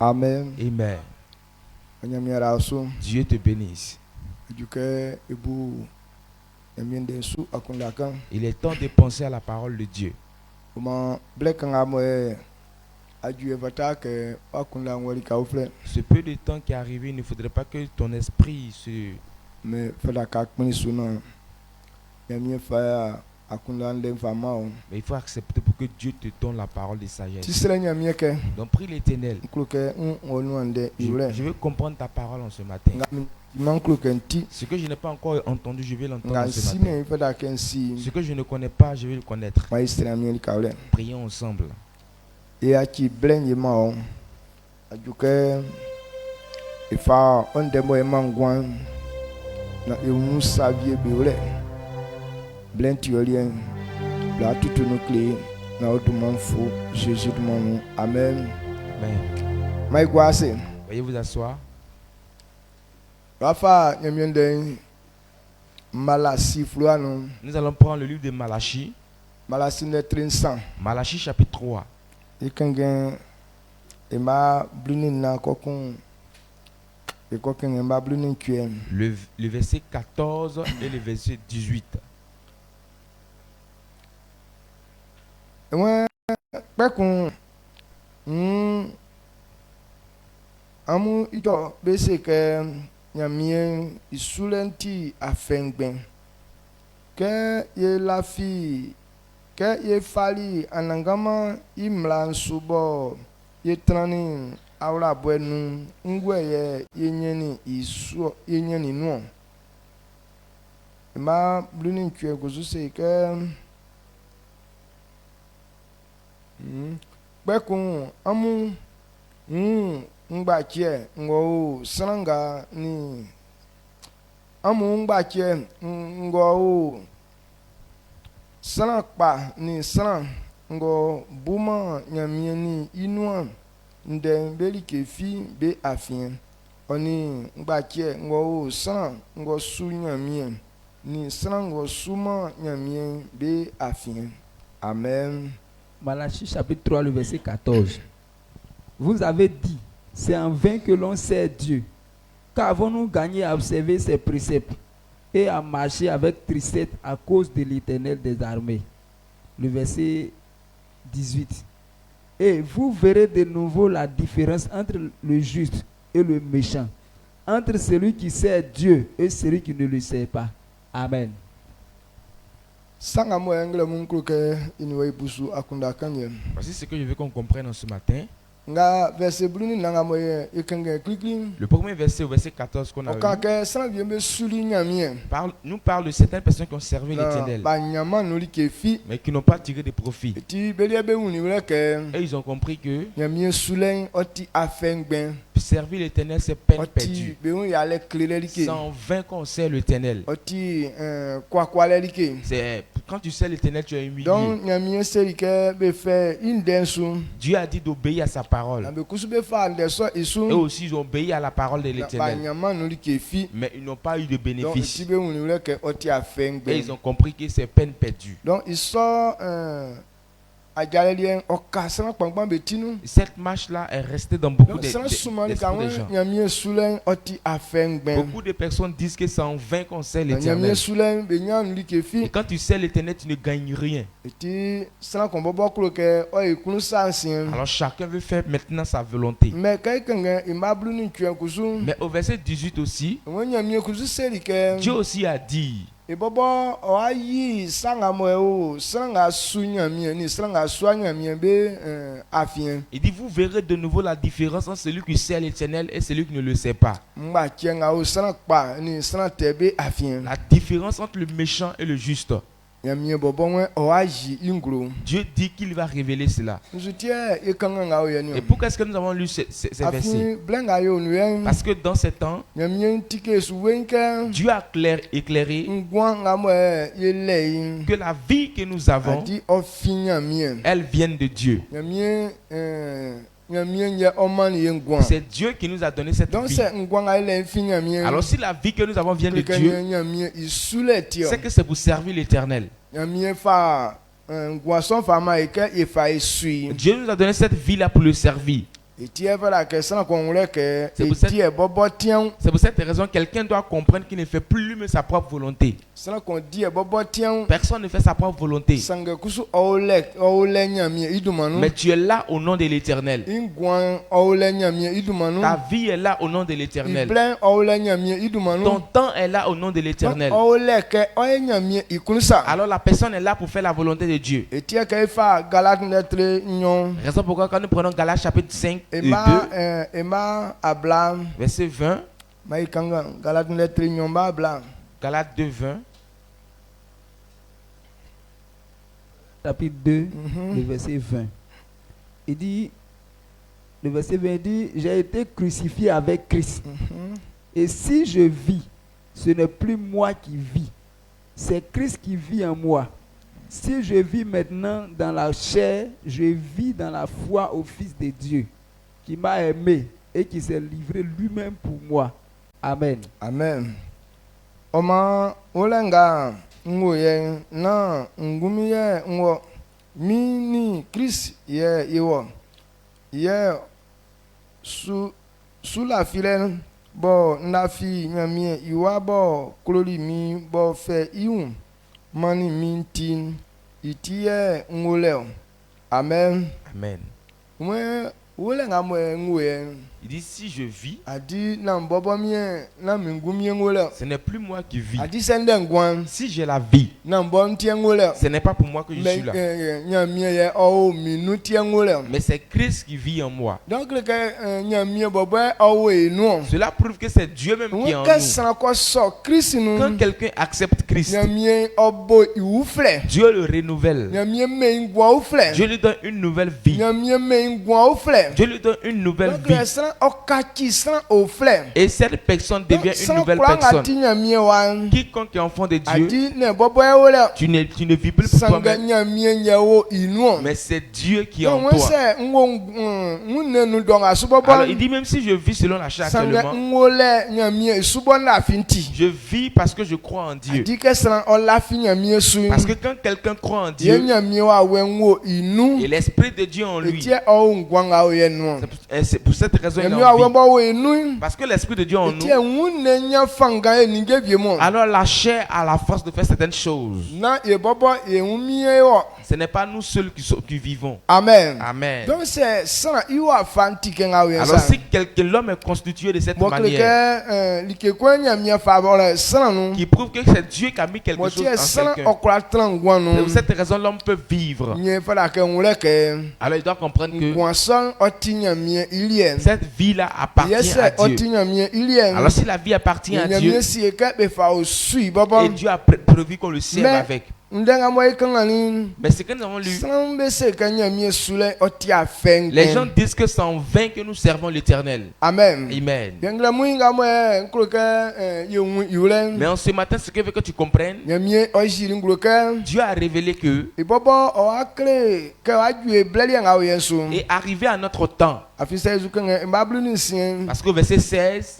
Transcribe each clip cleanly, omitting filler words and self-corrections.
Amen. Amen. Dieu te bénisse. Il est temps de penser à la parole de Dieu. Ce peu de temps qui est arrivé, il ne faudrait pas que ton esprit se... Mais il faut accepter pour que Dieu te donne la parole de sagesse. Donc prie l'Éternel. Je veux comprendre ta parole en ce matin. Ce que je n'ai pas encore entendu, je vais l'entendre en ce matin. Ce que je ne connais pas, je vais le connaître. Prions ensemble. Amen. Veuillez vous asseoir. Nous allons prendre le livre de Malachie. Malachie chapitre 3. Le verset 14 et le verset 18. Amu ito bese ke nyamien isulenti afengben ke ye lafi ke ye fali anangama imlan subo ye trani awla bwenu ngwe ye yenyeni isu yenyeni no ma bluni kwe gozuse ke bekun amu ngbakie ngo sranga ni amu ngbakie ngo sranpa ni sran ngo buma nyamie ni inua nde beli kefi be afien oni ngbakie ngo sran ngo su nyamie ni sran ngo suma nyamie be afien. Amen. Malachie chapitre 3 le verset 14. Vous avez dit, c'est en vain que l'on sert Dieu. Qu'avons-nous gagné à observer ses préceptes et à marcher avec tristesse à cause de l'Éternel des armées? Le verset 18. Et vous verrez de nouveau la différence entre le juste et le méchant, entre celui qui sert Dieu et celui qui ne le sert pas. Amen. Voici ce que je veux qu'on comprenne ce matin. Le premier verset, au verset 14 qu'on a lu, nous parle de certaines personnes qui ont servi l'Éternel, mais qui n'ont pas tiré de profit. Et ils ont compris que servir l'Éternel, c'est peine perdue. C'est en vain qu'on sert l'Éternel. C'est quand tu sers l'Éternel, tu es humilié. Dieu a dit d'obéir à sa parole. Et aussi, ils ont obéi à la parole de l'Éternel. Mais ils n'ont pas eu de bénéfice. Et ils ont compris que c'est peine perdue. Donc, ils sont cette marche-là est restée dans beaucoup de gens. Beaucoup de personnes disent que c'est en vain qu'on sert l'Éternel. Et quand tu sers l'Éternel, tu ne gagnes rien. Alors chacun veut faire maintenant sa volonté. Mais au verset 18 aussi, Dieu aussi a dit, il dit, vous verrez de nouveau la différence entre celui qui sert l'Éternel et celui qui ne le sait pas. La différence entre le méchant et le juste. Dieu dit qu'il va révéler cela. Et pourquoi est-ce que nous avons lu ces versets? Parce que dans ces temps, Dieu a éclairé que la vie que nous avons, elle vient de Dieu. C'est Dieu qui nous a donné cette vie. Alors si la vie que nous avons vient de Dieu, c'est que c'est pour servir l'Éternel. Dieu nous a donné cette vie-là pour le servir. C'est pour cette raison que quelqu'un doit comprendre qu'il ne fait plus lui-même sa propre volonté. Personne ne fait sa propre volonté. Mais tu es là au nom de l'Éternel. Ta vie est là au nom de l'Éternel. Ton temps est là au nom de l'Éternel. Alors la personne est là pour faire la volonté de Dieu. Raison pourquoi quand nous prenons Galates chapitre 5 verset 20, Galates 2, 20. Chapitre 2, le verset 20. Il dit, le verset 20 dit, j'ai été crucifié avec Christ. Et si je vis, ce n'est plus moi qui vis, c'est Christ qui vit en moi. Si je vis maintenant dans la chair, je vis dans la foi au Fils de Dieu, qui m'a aimé et qui s'est livré lui-même pour moi. Amen. Amen. Oma olenga ngoye na ngumi ye ngo mini Christ ye iwo ye sous la filaine bo nafi nyamie iwa bo klori mi bo fe iun mani mintin itie ngoleo. Amen. Amen. Mwe olenga mwe ngoye. Il dit si je vis, ce n'est plus moi qui vis. Si j'ai la vie, ce n'est pas pour moi que je suis là. Mais c'est Christ qui vit en moi. Cela prouve que c'est Dieu même qui est en nous. Quand quelqu'un accepte Christ, Dieu le renouvelle. Dieu lui donne une nouvelle vie. Dieu lui donne une nouvelle vie. Et cette personne devient une nouvelle personne. Quiconque est enfant de Dieu, tu ne vis plus pour toi-même, mais c'est Dieu qui est en toi. Alors il dit même si je vis selon la chair actuellement, je vis parce que je crois en Dieu. Parce que quand quelqu'un croit en Dieu, et l'Esprit de Dieu en lui, c'est pour cette raison parce que l'Esprit de Dieu en nous, alors la chair a la force de faire certaines choses. Ce n'est pas nous seuls qui vivons. Amen. Amen. Donc alors si l'homme est constitué de cette manière, qui prouve que c'est Dieu qui a mis quelque chose en quelqu'un, c'est pour cette raison l'homme peut vivre. Alors il doit comprendre que cette vie-là appartient à Dieu. Alors si la vie appartient à Dieu, et Dieu a prévu qu'on le serve avec. Mais ce que nous avons lu, les gens disent que c'est en vain que nous servons l'Éternel. Amen. Amen. Mais en ce matin, ce que je veux que tu comprennes, Dieu a révélé que, et arrivé à notre temps, parce que verset 16,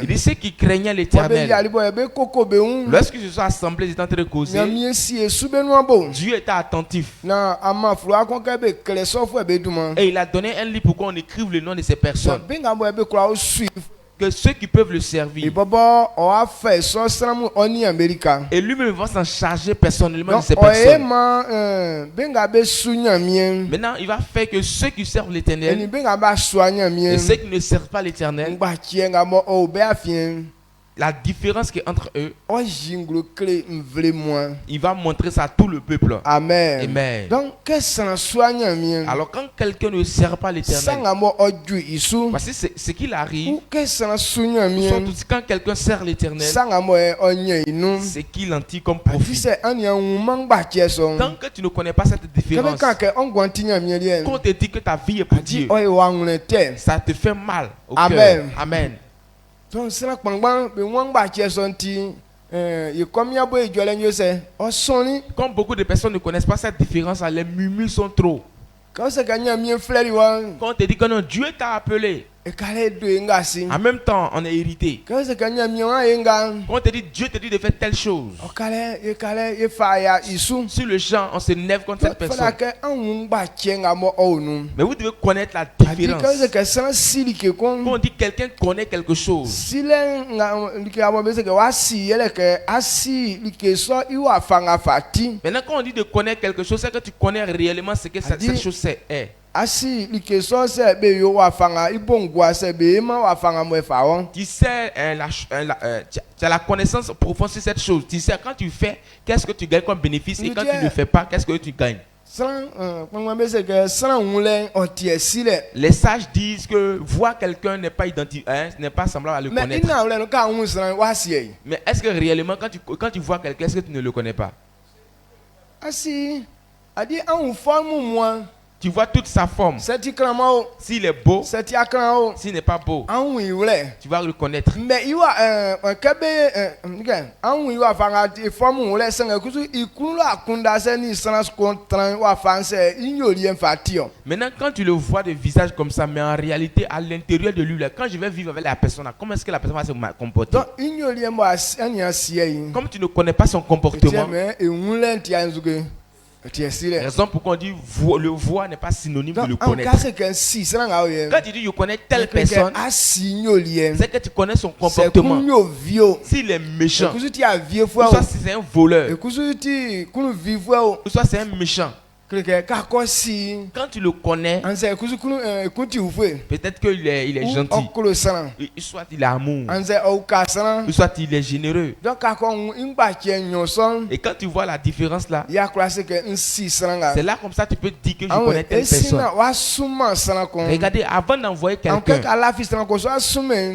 il dit ceux qui craignaient l'Éternel, lorsqu'ils se sont assemblés, ils étaient en train de causer, Dieu était attentif. Et il a donné un livre pour qu'on écrive le nom de ces personnes, que ceux qui peuvent le servir. Et lui-même va s'en charger personnellement de ces personnes. Maintenant, il va faire que ceux qui servent l'Éternel et ceux qui ne servent pas l'Éternel, la différence qui est entre eux, il va montrer ça à tout le peuple. Amen. Amen. Donc, alors quand quelqu'un ne sert pas l'Éternel, voici ce qu'il arrive, quand quelqu'un sert l'Éternel, c'est qu'il en tire comme profit. Tant que tu ne connais pas cette différence, quand on te dit que ta vie est pour Dieu, ça te fait mal au cœur. Amen. Comme beaucoup de personnes ne connaissent pas cette différence, les murmures sont trop. Quand on te dit que non, Dieu t'a appelé, En même temps, on est irrité. Quand on te dit, Dieu te dit de faire telle chose. Sur le champ, on s'énerve contre cette personne. Mais vous devez connaître la différence. Quand on dit quelqu'un connaît quelque chose, maintenant quand on dit de connaître quelque chose, c'est que tu connais réellement ce que cette chose est. Tu sais, tu as la connaissance profonde sur cette chose. Tu sais, quand tu fais, qu'est-ce que tu gagnes comme bénéfice, et quand tu ne fais pas, qu'est-ce que tu gagnes. Les sages disent que voir quelqu'un n'est pas n'est pas semblable à le connaître. Mais est-ce que réellement, quand tu vois quelqu'un, est-ce que tu ne le connais pas? Tu vois toute sa forme. S'il est beau, s'il n'est pas beau, tu vas le connaître. Mais maintenant, quand tu le vois de visage comme ça, mais en réalité, à l'intérieur de lui, là, quand je vais vivre avec la personne, comment est-ce que la personne va se comporter? Comme tu ne connais pas son comportement, raison pourquoi on dit le voir n'est pas synonyme de le connaître. Quand tu dis je connais telle personne, c'est que tu connais son comportement. S'il est méchant, ou soit c'est un voleur, ou soit c'est un méchant. Quand tu le connais, peut-être qu'il est gentil, soit il est amour, soit il est généreux. Et quand tu vois la différence là, c'est là comme ça tu peux dire que je connais telle personne. Regardez, avant d'envoyer quelqu'un,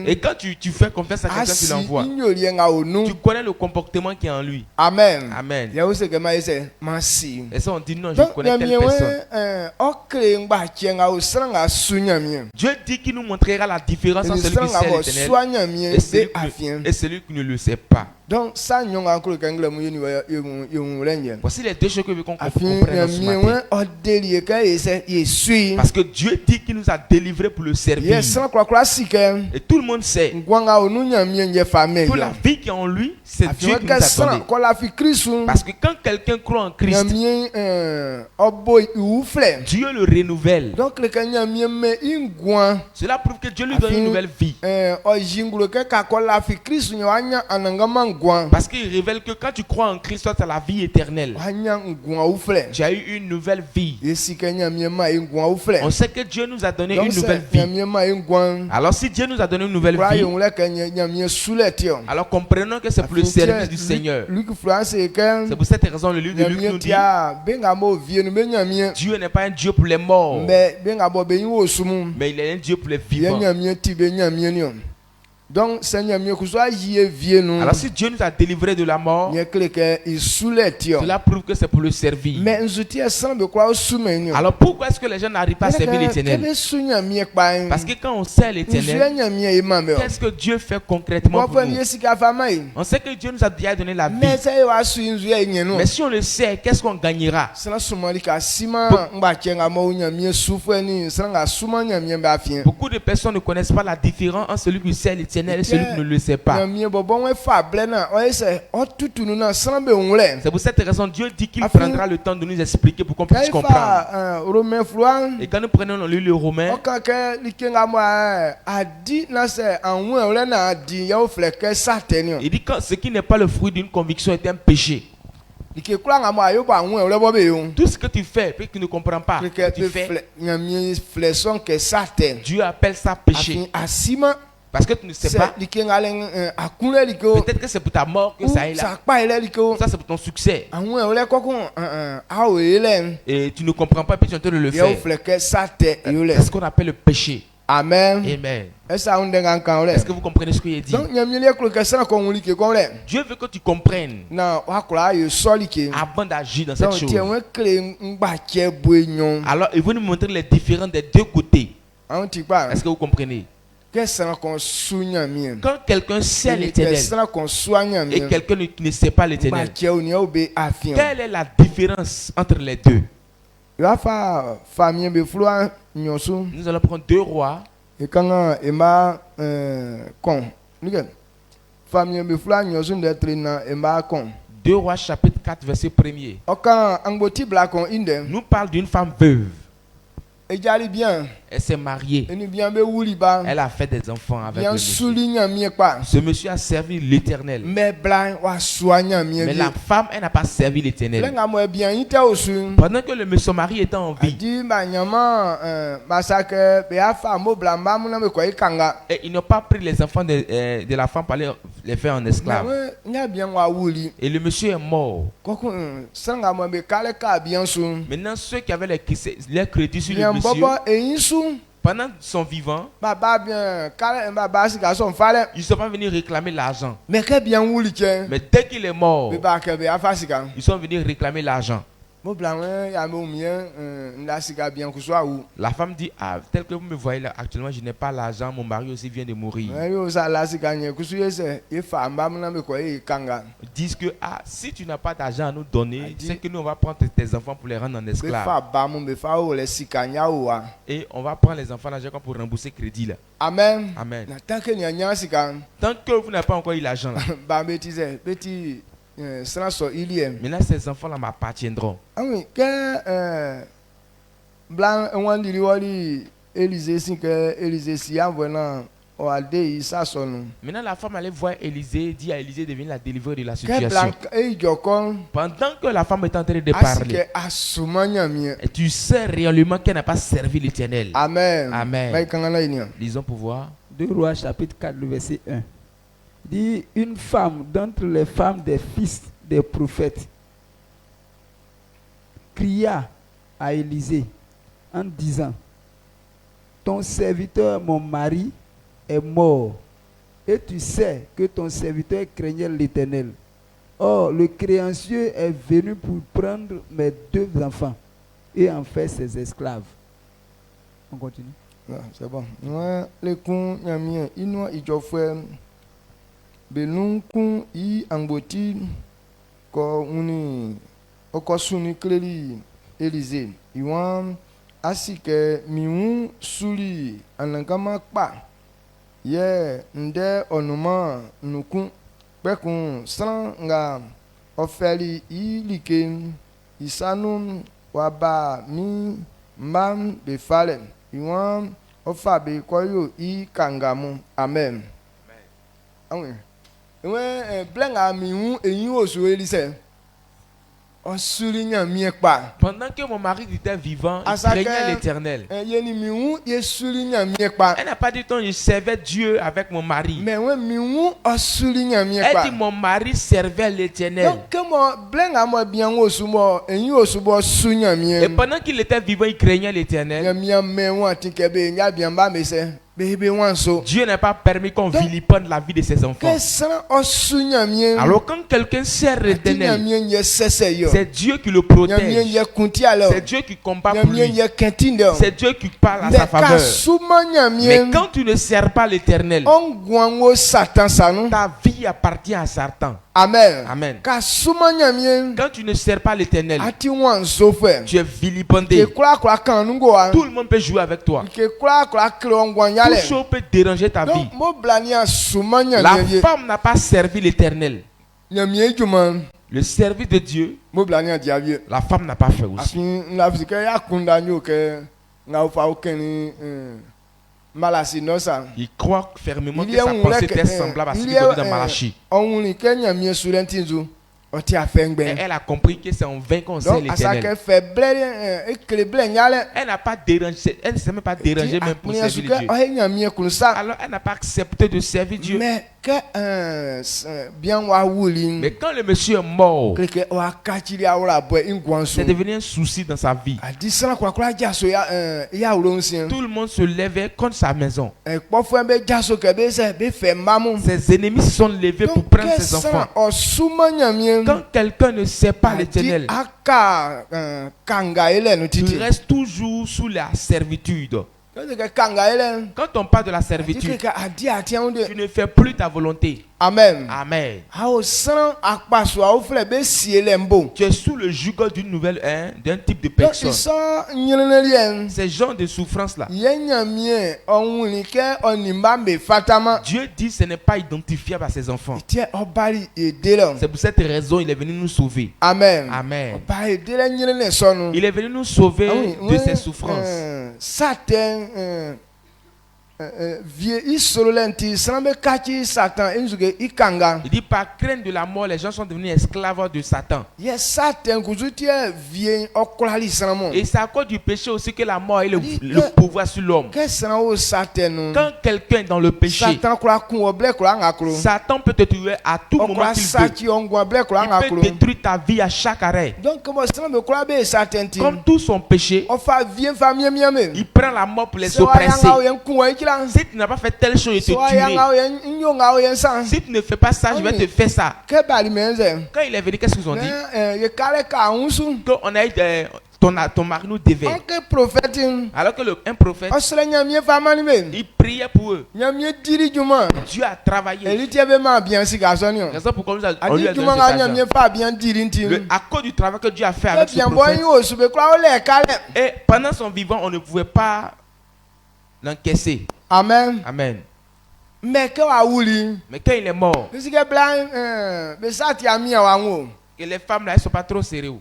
et quand tu fais confiance à quelqu'un, tu l'envoies, tu connais le comportement qui est en lui. Amen. Amen. Et ça on dit non, je connais telle personne. Dieu dit qu'il nous montrera la différence entre celui qui sait l'éternel et celui qui ne le sait pas. Donc, ça, voici les deux choses que nous comprenons ce matin. Parce que Dieu dit qu'il nous a délivrés pour le servir. Et tout le monde sait que la vie qui est en lui, c'est Dieu qui nous a donné. Parce que quand quelqu'un croit en Christ, Dieu le renouvelle. Cela prouve que Dieu lui donne une nouvelle vie. Parce qu'il révèle que quand tu crois en Christ, tu as la vie éternelle. Tu as eu une nouvelle vie. On sait que Dieu nous a donné une nouvelle vie. Alors si Dieu nous a donné une nouvelle vie, alors comprenons que c'est pour le service du Seigneur. C'est pour cette raison le livre de Luc nous dit Dieu n'est pas un Dieu pour les morts, mais il est un Dieu pour les vivants. Donc, alors si Dieu nous a délivrés de la mort, cela prouve que c'est pour le servir. Alors pourquoi est-ce que les gens n'arrivent pas à servir l'Éternel? Parce que quand on sait l'Éternel, qu'est-ce que Dieu fait concrètement pour nous? On sait que Dieu nous a déjà donné la vie. Mais si on le sait, qu'est-ce qu'on gagnera? Beaucoup de personnes ne connaissent pas la différence entre celui qui sait l'Éternel et celui qui ne le sait pas. C'est pour cette raison Dieu dit qu'il prendra le temps de nous expliquer pour qu'on puisse comprendre. Et quand nous prenons le Romain, il dit que ce qui n'est pas le fruit d'une conviction est un péché. Tout ce que tu fais, puis que tu ne comprends pas, tu fais, Dieu appelle ça péché. Parce que tu ne sais pas. Peut-être que c'est pour ta mort que ça est là. Ça c'est pour ton succès. Et tu ne comprends pas, puis tu es en train de le faire. C'est ce qu'on appelle le péché. Amen. Amen. Est-ce que vous comprenez ce que il dit? Dieu veut que tu comprennes avant d'agir dans cette chose. Alors il veut nous montrer les différences des deux côtés. Est-ce que vous comprenez? Quand quelqu'un sait l'Éternel et quelqu'un ne sait pas l'Éternel, quelle est la différence entre les deux? Nous allons prendre 2 Rois, Et quand Emma con, famille me fla nyosun d'être na Emma con. 2 Rois chapitre 4 verset 1er. Nous parle d'une femme veuve. Elle s'est mariée. Elle a fait des enfants avec le monsieur. Ce monsieur a servi l'Éternel. Mais la femme, elle n'a pas servi l'Éternel. Pendant que le monsieur mari était en vie, et ils n'ont pas pris les enfants de la femme pour les faire en esclaves. Et le monsieur est mort. Maintenant, ceux qui avaient les crédits sur le monsieur, pendant son vivant, ils ne sont pas venus réclamer l'argent. Mais dès qu'il est mort, ils sont venus réclamer l'argent. La femme dit, ah, tel que vous me voyez là, actuellement, je n'ai pas l'argent, mon mari aussi vient de mourir. Ils disent que, ah, si tu n'as pas d'argent à nous donner, c'est que nous, on va prendre tes enfants pour les rendre en esclaves. Et on va prendre les enfants l'argent pour rembourser le crédit là. Amen. Amen. Tant que vous n'avez pas encore eu l'argent là. Maintenant, ces enfants-là m'appartiendront. Ah oui, quand blanc on dit Élisée si que Élisée si envoyant au Aldé ça sonne. Maintenant, la femme allait voir Élisée, dit à Élisée de venir la délivrer de la situation. Pendant que la femme est en train de parler, et tu sais réellement qu'elle n'a pas servi l'Éternel. Amen. Amen. Lisons pour voir. 2 Rois chapitre 4, le verset 1. Dit une femme d'entre les femmes des fils des prophètes cria à Élisée en disant: ton serviteur, mon mari, est mort, et tu sais que ton serviteur craignait l'Éternel. Or, le créancier est venu pour prendre mes 2 enfants et en faire ses esclaves. On continue. C'est bon. Les cons, Benunkun I Angboti ko uni okosuni kleli Élisée iwan asike miun suli anangama pa ye nde onuma nukun pekun sanga ofeli ilike isanu waba mi mam befale iwan ofabe koyo I kangamu. Amen. Amen. Pendant que mon mari était vivant, il craignait l'Éternel. Elle n'a pas dit je servais Dieu avec mon mari. Elle dit mon mari servait l'Éternel. Et pendant qu'il était vivant, il craignait l'Éternel. Dieu n'a pas permis qu'on vilipende la vie de ses enfants. Alors quand quelqu'un sert l'Éternel, c'est Dieu qui le protège. C'est Dieu qui combat pour lui. C'est Dieu qui parle à sa faveur. Mais quand tu ne sers pas l'Éternel, ta vie appartient à Satan. Amen. Amen. Quand tu ne sers pas l'Éternel, tu es vilipendé. Tout le monde peut jouer avec toi. Tout chose peut déranger ta vie. La femme n'a pas servi l'Éternel. Le service de Dieu, la femme n'a pas fait aussi. Il croit fermement que sa pensée était semblable à ce qu'il dit dans Malachie. Et elle a compris que c'est en vain qu'on sait l'Éternel. Elle n'a pas dérangé, elle ne s'est même pas dérangée même pour servir Dieu. Alors elle n'a pas accepté de servir Dieu. Mais quand le monsieur est mort, c'est devenu un souci dans sa vie. Tout le monde se levait contre sa maison. Ses ennemis se sont levés pour prendre ses enfants. Quand quelqu'un ne sait pas l'Éternel, il reste toujours sous la servitude. Quand on parle de la servitude, tu ne fais plus ta volonté. Amen. Amen. Tu es sous le joug d'une nouvelle, d'un type de personne. Ces genres de souffrance-là. Dieu dit que ce n'est pas identifiable à ses enfants. C'est pour cette raison qu'il est venu nous sauver. Amen. Amen. Il est venu nous sauver de ces souffrances. Il dit par crainte de la mort, les gens sont devenus esclaves de Satan. Et c'est à cause du péché aussi que la mort a le pouvoir sur l'homme. Quand quelqu'un est dans le péché, Satan peut te tuer à tout moment qu'il veut. Il peut détruire ta vie à chaque arrêt. Comme tout son péché, il prend la mort pour les oppresser. Si tu n'as pas fait telle chose, je te tuerai. Si tu ne fais pas ça, je vais te faire ça. Quand il est venu, qu'est-ce qu'ils ont dit? Qu'on a eu ton mari nous devait. Alors que un prophète, il priait pour eux. Dieu a travaillé. Raison pour qu'on a lui a donné cet argent. À cause du travail que Dieu a fait avec ce prophète. Et pendant son vivant, on ne pouvait pas l'encaisser. Amen. Amen. Mais quand il est mort, que les femmes là, elles ne sont pas trop sérieuses.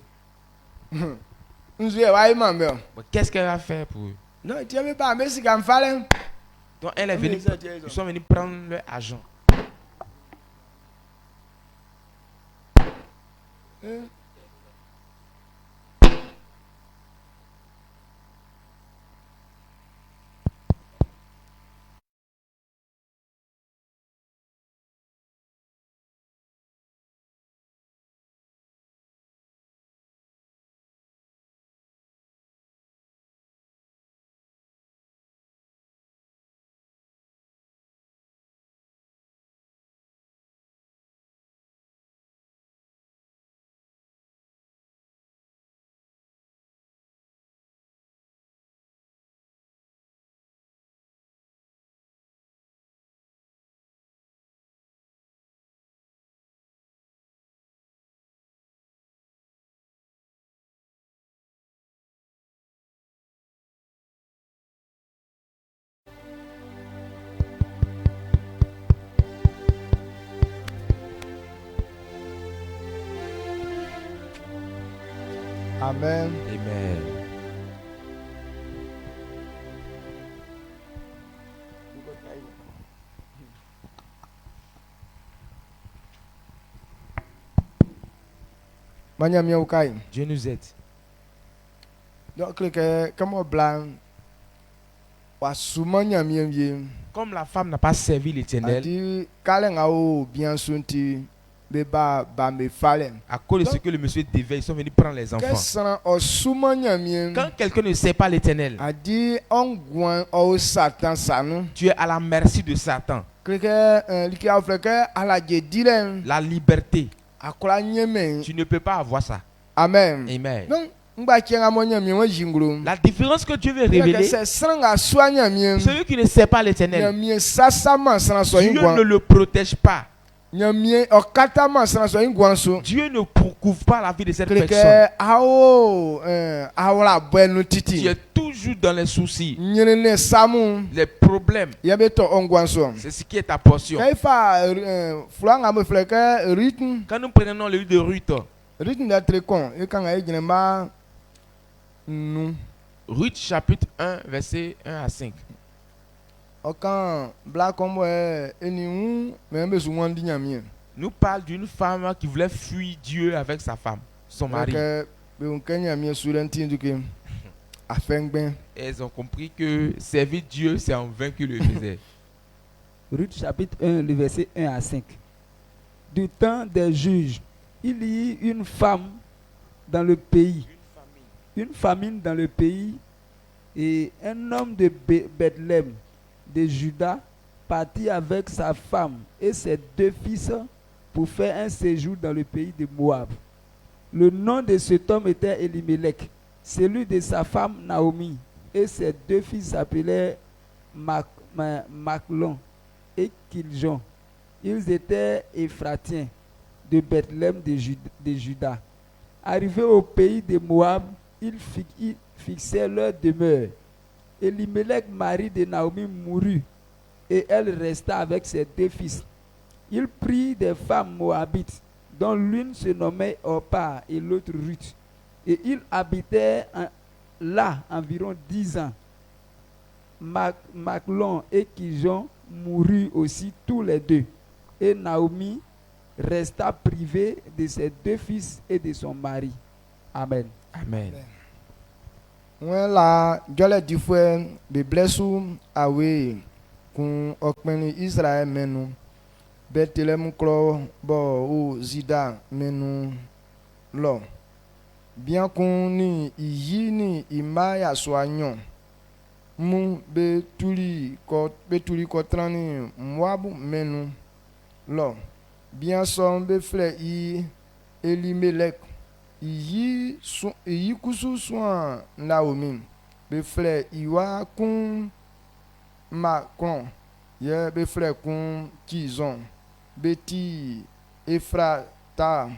Qu'est-ce qu'elle va faire pour eux? Donc elle est venue, ils sont venus prendre leur argent. Amen. Amen. Dieu nous aide. Donc, comme la femme n'a pas servi l'Éternel, à cause de ce que le monsieur devait, ils sont venus prendre les enfants. Quand quelqu'un ne sait pas l'Éternel, tu es à la merci de Satan. La liberté, tu ne peux pas avoir ça. Amen. Amen. La différence que Dieu veut révéler, celui qui ne sait pas l'Éternel, Dieu ne le protège pas. Dieu ne couvre pas la vie de cette personne. Tu es toujours dans les soucis, les problèmes. C'est ce qui est ta portion. Quand nous prenons le livre de Ruth, chapitre 1, verset 1 à 5. Nous parlons d'une femme qui voulait fuir Dieu avec sa femme, son mari. Elles ont compris que servir Dieu, c'est en vain qu'ils le faisaient. Ruth chapitre 1, le verset 1 à 5. Du temps des juges, il y eut une femme dans le pays. Une famine dans le pays. Et un homme de Bethléem, de Juda, partit avec sa femme et ses 2 fils pour faire un séjour dans le pays de Moab. Le nom de cet homme était Elimelech, celui de sa femme Naomi, et ses 2 fils s'appelaient Machlon et Kiljon. Ils étaient Éphratiens de Bethléem de Juda. Arrivés au pays de Moab, ils fixaient leur demeure. Elimelech, mari de Naomi, mourut et elle resta avec ses 2 fils. Il prit des femmes moabites, dont l'une se nommait Orpa et l'autre Ruth. Et ils habitaient là environ 10 ans. Machlon et Kiljon moururent aussi tous les 2. Et Naomi resta privée de ses 2 fils et de son mari. Amen. Amen. Voilà, jole di fue be blessu awe kun okpeni Israel menu Bethlehem klo bo o zida menu lo bien kun ni iyi ni imaya soanyon mu be tuli ko trani Moab menu lo bien son be fle i Elimelech iyi kusu soin Naomi be frère iwa kun Machlon ye be frère kun Kiljon beti Ephrata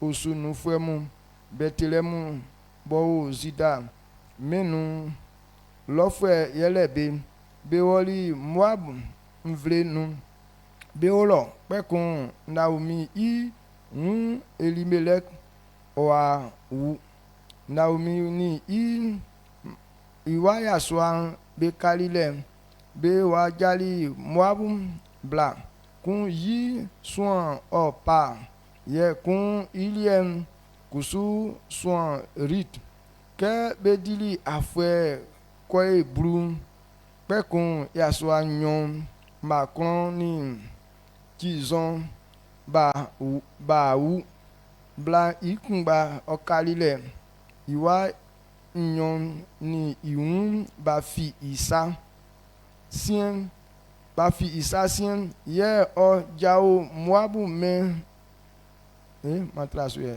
osunu fremu Bethlehem bo zida menu lo frère yele be woli Moab mvle nu be olo pe kun Naomi i Elimelech wa wu Naomi ni iwaya soan be kalile be wa jali Moab bla kun yi soan Orpa ye kun iliem kusu soan Rit ke be dili afwe koe blu pe kun ya soan nyon Machlon ni Kiljon ba wu bla ikumba okalile iwa nyon ni iun ba fi isa sien ye o jao Moabu men matrasu ye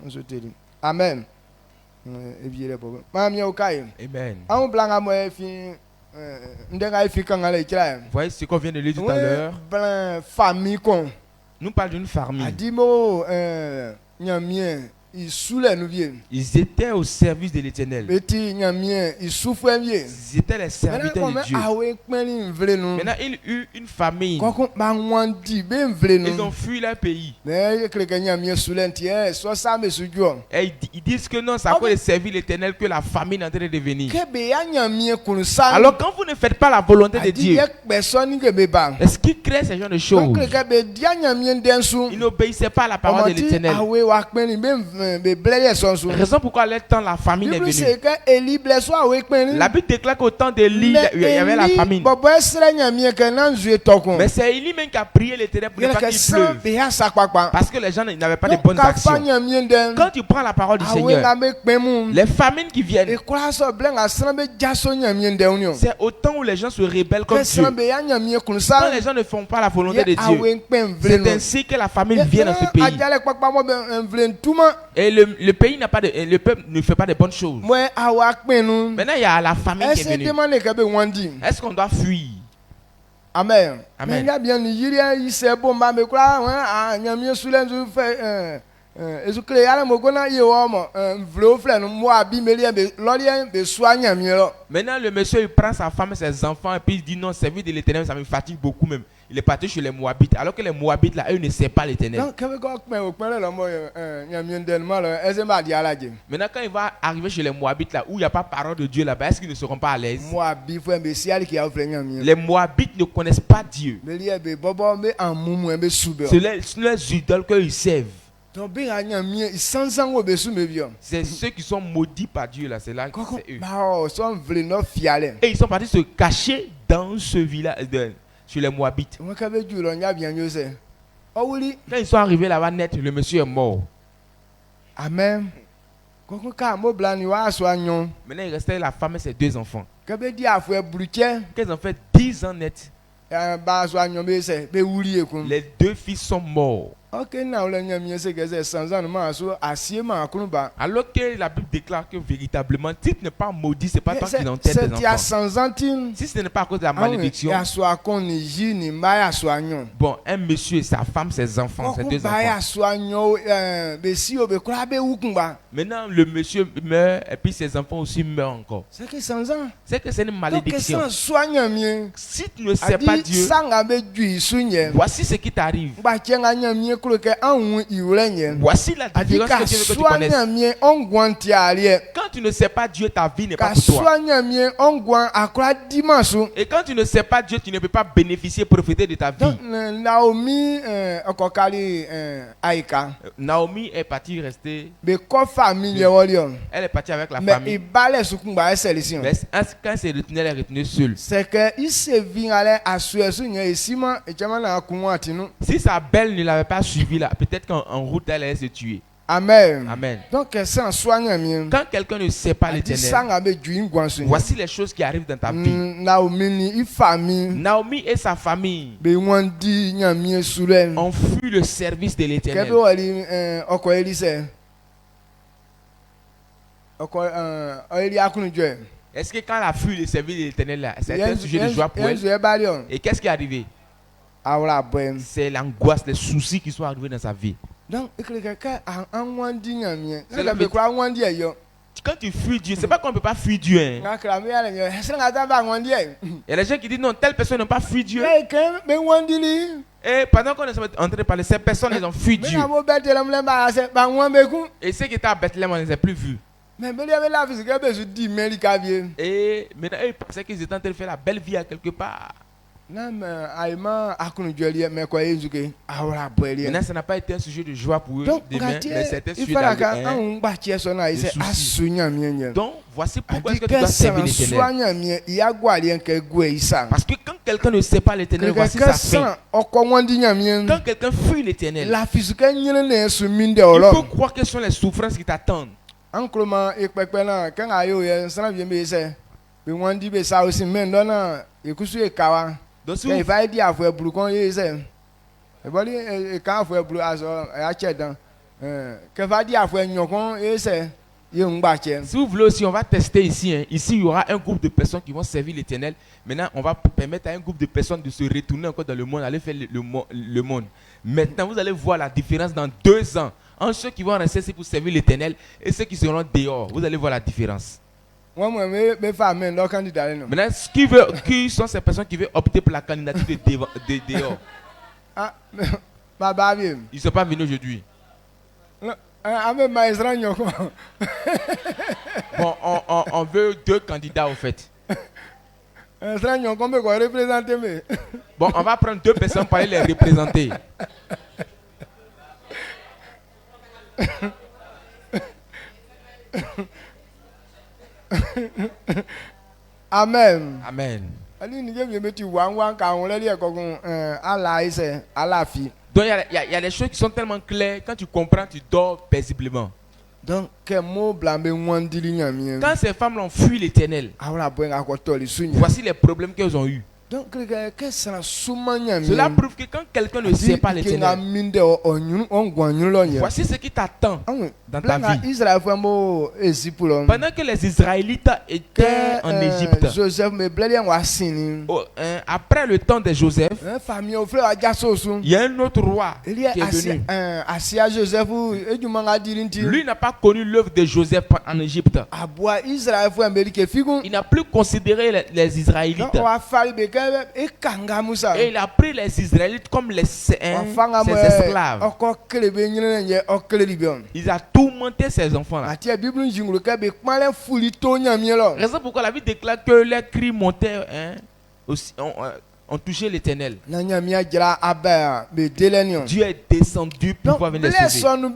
nsoteli amen ebiere bobo mami okai Amen. An blanga mo fi ndenga fi kangale kira. Voyez ce qu'on vient de lire tout à l'heure. Blan famille kon. Nous parlons d'une famille. Adimo nyamien ils étaient au service de l'Éternel. Ils étaient les serviteurs de Dieu. Maintenant, il eut une famille. Ils ont fui leur pays. Et ils disent que non, c'est à cause de servir l'Éternel que la famine est en train de devenir. Alors quand vous ne faites pas la volonté de Dieu, est-ce qu'il crée ce genre de choses? Ils n'obéissaient pas à la parole de l'Éternel. Raison pourquoi leur temps la famine est venue. La Bible déclare qu'au temps d'Élie, il y avait la famine. Mais c'est Élie même qui a prié l'Éternel pour ne pas qu'il pleuve. Parce que les gens n'avaient pas de bonnes actions. Quand tu prends la parole du Seigneur, les famines qui viennent, c'est au temps où les gens se rebellent contre Dieu. Quand les gens ne font pas la volonté de Dieu, c'est ainsi que la famine vient dans ce pays. Et le pays n'a pas de, le peuple ne fait pas de bonnes choses. Maintenant il y a la famine qui est venue. Est-ce qu'on doit fuir? Amen. Amen. Maintenant le monsieur il prend sa femme et ses enfants et puis il dit non, servir de l'Éternel ça me fatigue beaucoup même. Il est parti chez les Moabites alors que les Moabites là eux ne savent pas l'Éternel. Maintenant quand il va arriver chez les Moabites là où il n'y a pas parole de Dieu là-bas, est-ce qu'ils ne seront pas à l'aise? Les Moabites ne connaissent pas Dieu. C'est les idoles qu'ils servent. C'est ceux qui sont maudits par Dieu là, c'est là, c'est eux. Et ils sont partis se cacher dans ce village, sur les Moabites. Quand ils sont arrivés là-bas net, le monsieur est mort. Amen. Maintenant il restait la femme et ses 2 enfants. Quand ils ont fait 10 ans net, les 2 fils sont morts. Alors que la Bible déclare que véritablement, si tu n'es pas maudit, c'est pas toi qui enterres tes enfants. Si ce n'est pas à cause de la malédiction, bon, un monsieur et sa femme, ses enfants, ses deux enfants. Maintenant, le monsieur meurt et puis ses enfants aussi meurent encore. C'est que c'est une malédiction. Si tu ne sais pas Dieu, voici ce qui t'arrive. Voici la différence que Dieu veut que tu connaisses. Quand tu ne sais pas Dieu, ta vie n'est pas pour toi. Et quand tu ne sais pas Dieu, tu ne peux pas bénéficier, profiter de ta vie. Naomi est partie rester. Elle est partie avec la famille. Mais quand elle s'est retenue, elle est retenue seule. Si sa belle ne l'avait pas suivi là, peut-être qu'en route elle allait se tuer. Amen. Amen. Donc, quand quelqu'un ne sait pas l'Éternel, voici les choses qui arrivent dans ta vie. Naomi et sa famille ont fui le service de l'Éternel. Est-ce que quand elle a fui le service de l'Éternel, c'est un sujet de joie pour elle? Et qu'est-ce qui est arrivé? C'est l'angoisse, les soucis qui sont arrivés dans sa vie. Donc, quand tu fuis Dieu, c'est pas qu'on ne peut pas fuir Dieu. Hein. Il y a des gens qui disent non, telle personne n'a pas fui Dieu. Et pendant qu'on est en train de parler, ces personnes, elles ont fui Dieu. Et ceux qui étaient à Bethléem, on ne les a plus vus. Et maintenant, ils pensaient qu'ils étaient en train de faire la belle vie à quelque part. Maintenant, ça n'a pas été un sujet de joie pour eux demain, mais c'était un sujet de soucis. Donc, voici pourquoi est-ce que tu dois servir l'Éternel. Parce que quand quelqu'un ne sait pas l'Éternel, voici sa fin. Quand quelqu'un fuit l'Éternel, il faut croire quelles sont les souffrances qui t'attendent. Donc si vous... Si vous voulez aussi, on va tester ici. Hein. Ici, il y aura un groupe de personnes qui vont servir l'Éternel. Maintenant, on va permettre à un groupe de personnes de se retourner encore dans le monde, aller faire le monde. Maintenant, vous allez voir la différence dans 2 ans entre ceux qui vont rester ici pour servir l'Éternel et ceux qui seront dehors. Vous allez voir la différence. Maintenant, qui sont ces personnes qui veulent opter pour la candidature de dehors? Ils ne sont pas venus aujourd'hui. Bon, on veut 2 candidats au fait. Bon, on va prendre 2 personnes pour aller les représenter. Amen. Amen. Donc il y a des choses qui sont tellement claires, quand tu comprends, tu dors paisiblement. Donc, quand ces femmes ont fui l'Éternel, voici les problèmes qu'elles ont eus. Donc, cela prouve que quand quelqu'un ne sait pas l'Éternel, voici ce qui t'attend dans ta vie. Pendant que les Israélites étaient en Égypte, après le temps de Joseph, il y a un autre roi qui est venu. Lui n'a pas connu l'œuvre de Joseph en Égypte. Il n'a plus considéré les Israélites. Et il a pris les Israélites comme ses esclaves. Il a tourmenté ses enfants-là. Raison pourquoi la Bible déclare que les cris montaient ont touché l'Éternel. Dieu est descendu pour pouvoir venir les sauver.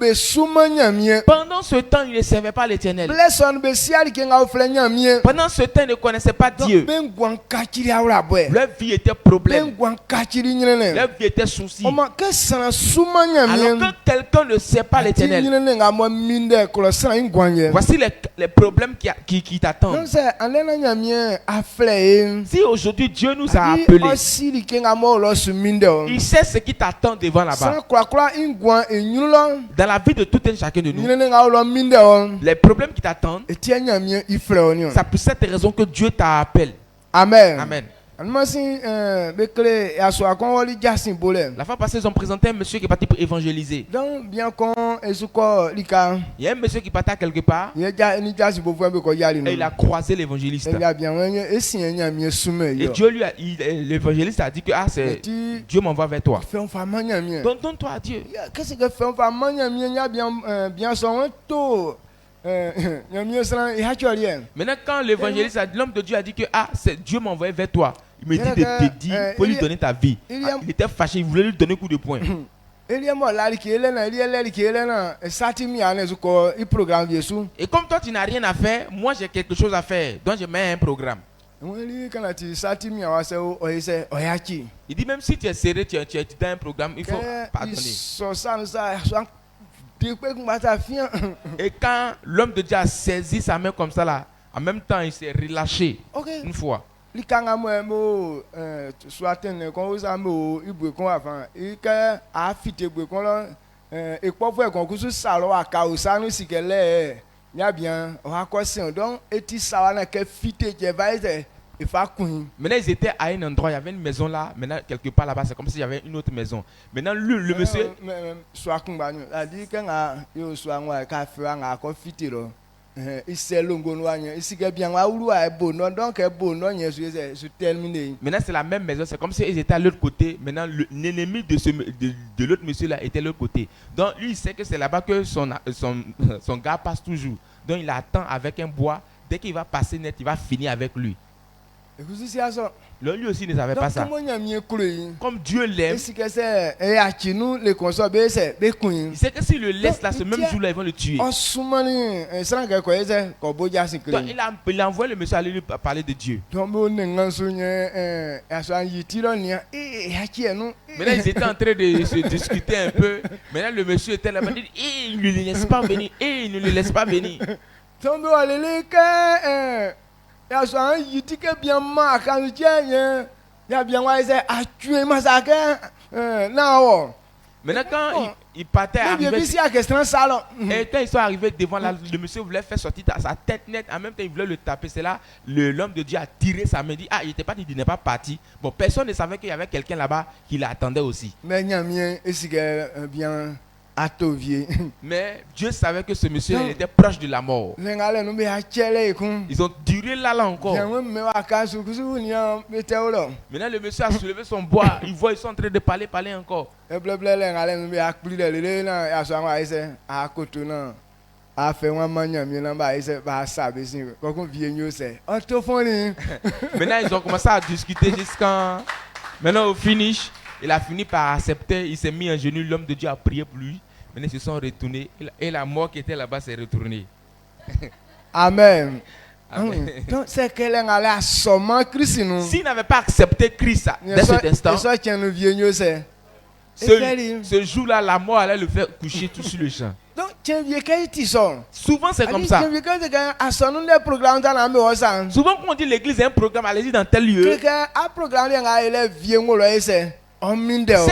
Pendant ce temps, il ne servait pas l'Éternel. Pendant ce temps, il ne connaissait pas Dieu. Leur vie était problème. Leur vie était souci. Alors quand quelqu'un ne sait pas l'Éternel, voici les problèmes qui t'attendent. Si aujourd'hui Dieu nous a appelés, Il sait ce qui t'attend devant là-bas. Dans la vie de tout un chacun de nous, les problèmes qui t'attendent, c'est pour cette raison que Dieu t'appelle. Amen. Amen. La fois passée, ils ont présenté un monsieur qui est parti pour évangéliser. Il y a un monsieur qui partait quelque part et il a croisé l'évangéliste. Et l'évangéliste a dit que Dieu m'envoie vers toi. Donne-toi à Dieu. Maintenant, quand l'évangéliste, l'homme de Dieu a dit que Dieu m'a envoyé vers toi, il me dit de te dire, pour lui donner ta vie. Il était fâché, il voulait lui donner un coup de poing. Et comme toi tu n'as rien à faire, moi j'ai quelque chose à faire, donc je mets un programme. Il dit même si tu es serré, tu es dans un programme, il faut pardonner. Et quand l'homme de Dieu a saisi sa main comme ça là, en même temps il s'est relâché une fois. Et quand maintenant ils étaient à un endroit, il y avait une maison là, maintenant quelque part là-bas, c'est comme s'il y avait une autre maison. Maintenant le monsieur... Maintenant c'est la même maison, c'est comme s'ils étaient à l'autre côté. Maintenant l'ennemi de l'autre monsieur là était à l'autre côté. Donc lui il sait que c'est là-bas que son gars passe toujours. Donc il attend avec un bois. Dès qu'il va passer net, il va finir avec lui. Lui aussi ne savait pas ça. Comme Dieu l'aime, il sait que s'il le laisse là, ce même jour-là, ils vont le tuer. Donc il a envoyé le monsieur aller lui parler de Dieu. Maintenant ils étaient en train de se discuter un peu. Maintenant le monsieur était là-bas, il dit, il ne le laisse pas venir, il ne le laisse pas venir. Maintenant quand il partait et quand ils sont arrivés devant là, le monsieur voulait faire sortir sa tête nette, en même temps il voulait le taper. C'est là l'homme de Dieu a tiré sa main, dit il était pas, il n'est pas parti. Bon, personne ne savait qu'il y avait quelqu'un là-bas qui l'attendait aussi. Mais Dieu savait que ce monsieur était proche de la mort. Ils ont duré là encore. Maintenant le monsieur a soulevé son bois. Il voit, ils sont en train de parler encore. Maintenant ils ont commencé à discuter jusqu'à... Maintenant au finish, il a fini par accepter. Il s'est mis en genoux. L'homme de Dieu a prié pour lui. Maintenant ils se sont retournés. Et la mort qui était là-bas s'est retournée. Amen. Donc c'est qu'elle allait seulement Christ. S'il n'avait pas accepté Christ dès cet instant, ce jour-là, la mort allait le faire coucher tout sur le champ. Souvent c'est comme ça. Souvent quand on dit l'église est un programme, allez-y dans tel lieu. C'est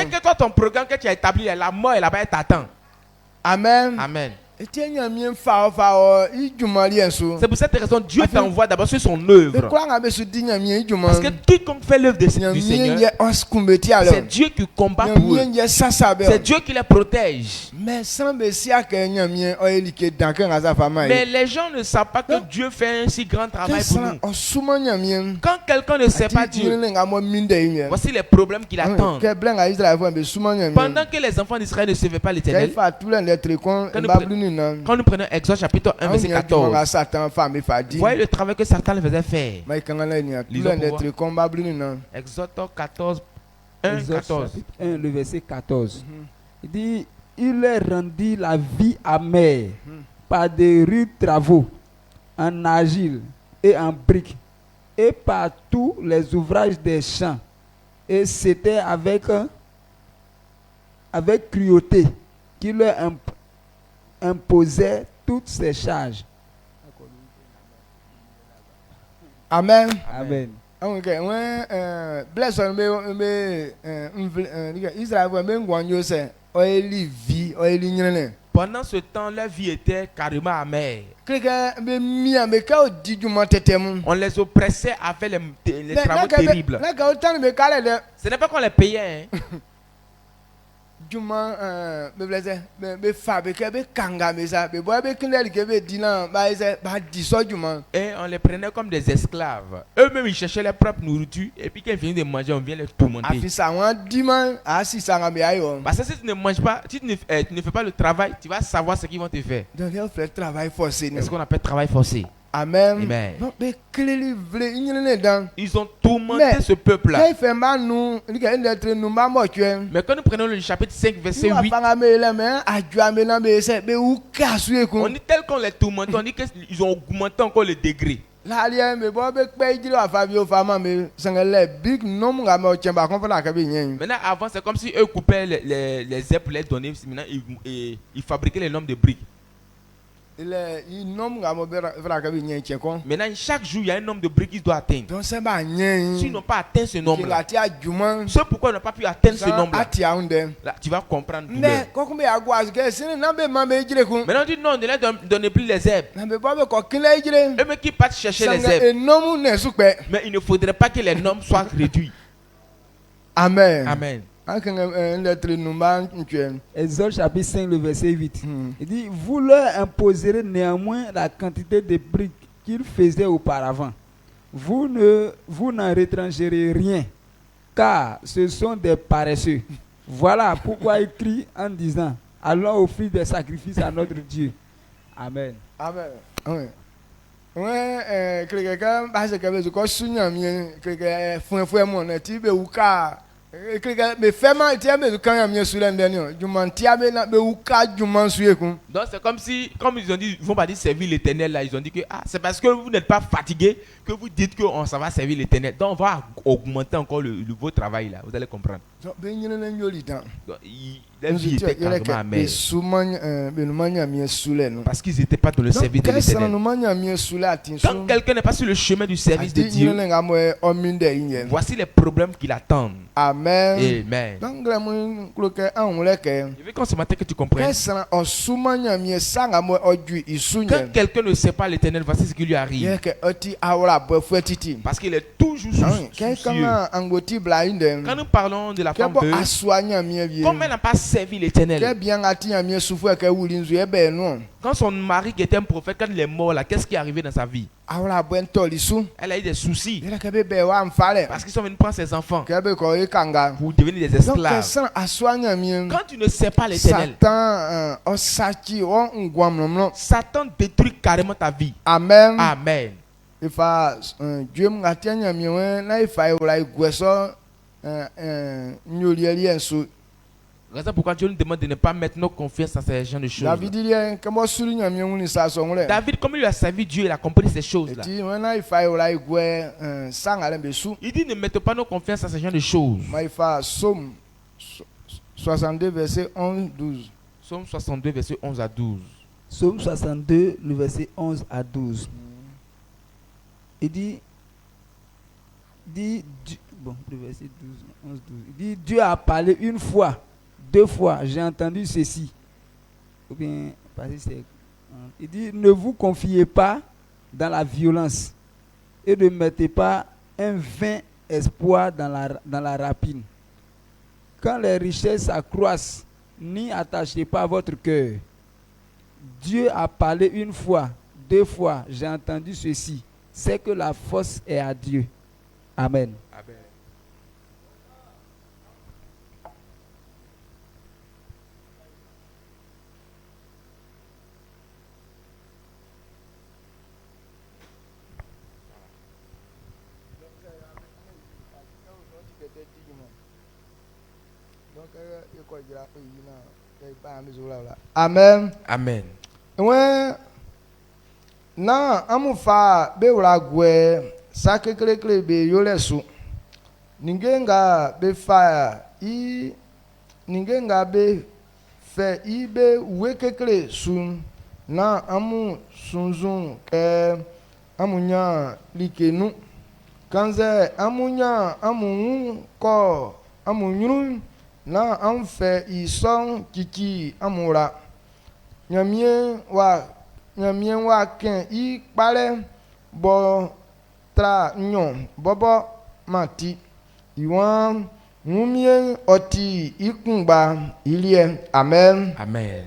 que toi ton programme que tu as établi, la mort est là-bas et t'attend. Amen. Amen. C'est pour cette raison Dieu t'envoie d'abord sur son œuvre. Parce que quiconque fait l'œuvre du Seigneur, c'est Dieu qui combat pour eux. C'est Dieu qui les protège. Mais les gens ne savent pas que Dieu fait un si grand travail pour nous. Quand quelqu'un ne sait pas Dieu, voici les problèmes qui l'attendent. Pendant que les enfants d'Israël ne servaient pas l'Éternel, quand nous prenons Exode chapitre 1 verset 14, voyez le travail que Satan le faisait faire. Exode 14, 1, 14. 1, le verset 14. Il dit, il leur rendit la vie amère par des rudes travaux en argile et en briques et par tous les ouvrages des champs. Et c'était avec cruauté qu'il leur imposait toutes ces charges. Amen. Amen. Ok, bless on me, Israël, pendant ce temps, leur vie était carrément amère. On les oppressait avec les travaux terribles. Ce n'est pas qu'on les payait. Hein. Et on les prenait comme des esclaves. Eux-mêmes, ils cherchaient leur propre nourriture. Et puis quand ils viennent de manger, on vient les tourmenter. Parce que si tu ne manges pas, si tu ne fais pas le travail, tu vas savoir ce qu'ils vont te faire. C'est ce qu'on appelle travail forcé. Amen. Amen. Ils ont tourmenté ce peuple-là. Mais quand nous prenons le chapitre 5, verset 8, on dit tel qu'on les tourmente, on dit qu'ils ont augmenté encore le degré. Maintenant, avant, c'est comme si eux coupaient les ailes pour les donner. Maintenant, ils fabriquaient les nombres de briques. Maintenant, chaque jour, il y a un nombre de briques qu'ils doivent atteindre. S'ils n'ont pas atteint ce nombre-là, c'est pourquoi ils n'ont pas pu atteindre ce nombre-là. Là, tu vas comprendre. Maintenant, on dit non, ne leur donnez plus les herbes. Eux mêmes qui partent chercher les herbes. Mais il ne faudrait pas que les nombres soient réduits. Amen. Amen. Exode chapitre 5, le verset 8. Il dit, vous leur imposerez néanmoins la quantité de briques qu'ils faisaient auparavant. Vous n'en retrancherez rien, car ce sont des paresseux. Voilà pourquoi il crie en disant, allons offrir des sacrifices à notre Dieu. Amen. Amen. Donc c'est comme si, comme ils ont dit, ils vont pas dire servir l'Éternel là, ils ont dit que c'est parce que vous n'êtes pas fatigué que vous dites que ça va servir l'Éternel. Donc on va augmenter encore votre travail là, vous allez comprendre. La vie était carrément amère. Parce qu'ils n'étaient pas dans le service de l'Éternel. Quand quelqu'un n'est pas sur le chemin du service de Dieu, voici les problèmes qui l'attendent. Amen. Amen. Je veux qu'on se matin que tu comprennes. Quand quelqu'un ne sait pas l'Éternel, voici ce qui lui arrive. Parce qu'il est toujours soucieux. Quand nous parlons de la femme veuve, comme elle n'a pas servi l'Éternel, quand son mari qui était un prophète, quand il est mort là, qu'est-ce qui est arrivé dans sa vie? Elle a eu des soucis. Parce qu'ils sont venus prendre ses enfants pour devenir des esclaves. Quand tu ne sais pas l'Éternel, Satan détruit carrément ta vie. Amen. Amen. C'est pourquoi Dieu nous demande de ne pas mettre nos confiances dans ces gens de choses. David, comme il a servi Dieu, il a compris ces choses-là. Il dit ne mettez pas nos confiances dans ces gens de choses. Psaume 62, verset 11-12. Psaume 62, verset 11 à 12. Psaume 62, le verset 11 à 12. Il dit bon, le verset 12, 11, 12. Il dit, Dieu a parlé une fois, deux fois, j'ai entendu ceci. Ou bien, il dit, ne vous confiez pas dans la violence et ne mettez pas un vain espoir dans la rapine. Quand les richesses accroissent, n'y attachez pas votre cœur. Dieu a parlé une fois, deux fois, j'ai entendu ceci. C'est que la force est à Dieu. Amen. Amen. Amen. Amen. Na amufa be wragwe sakekele be yolesu ningenga be fa I ningenga be fe ibe wekekele sun na amu sunzun amunya likenu Quand c'est amunya amun ko amunyun na amfe ison kiki amura. Nyamien wa ken I pare bo tra nyon bobo mati. Iwan mumien oti ikunba ilie. Amen. Amen.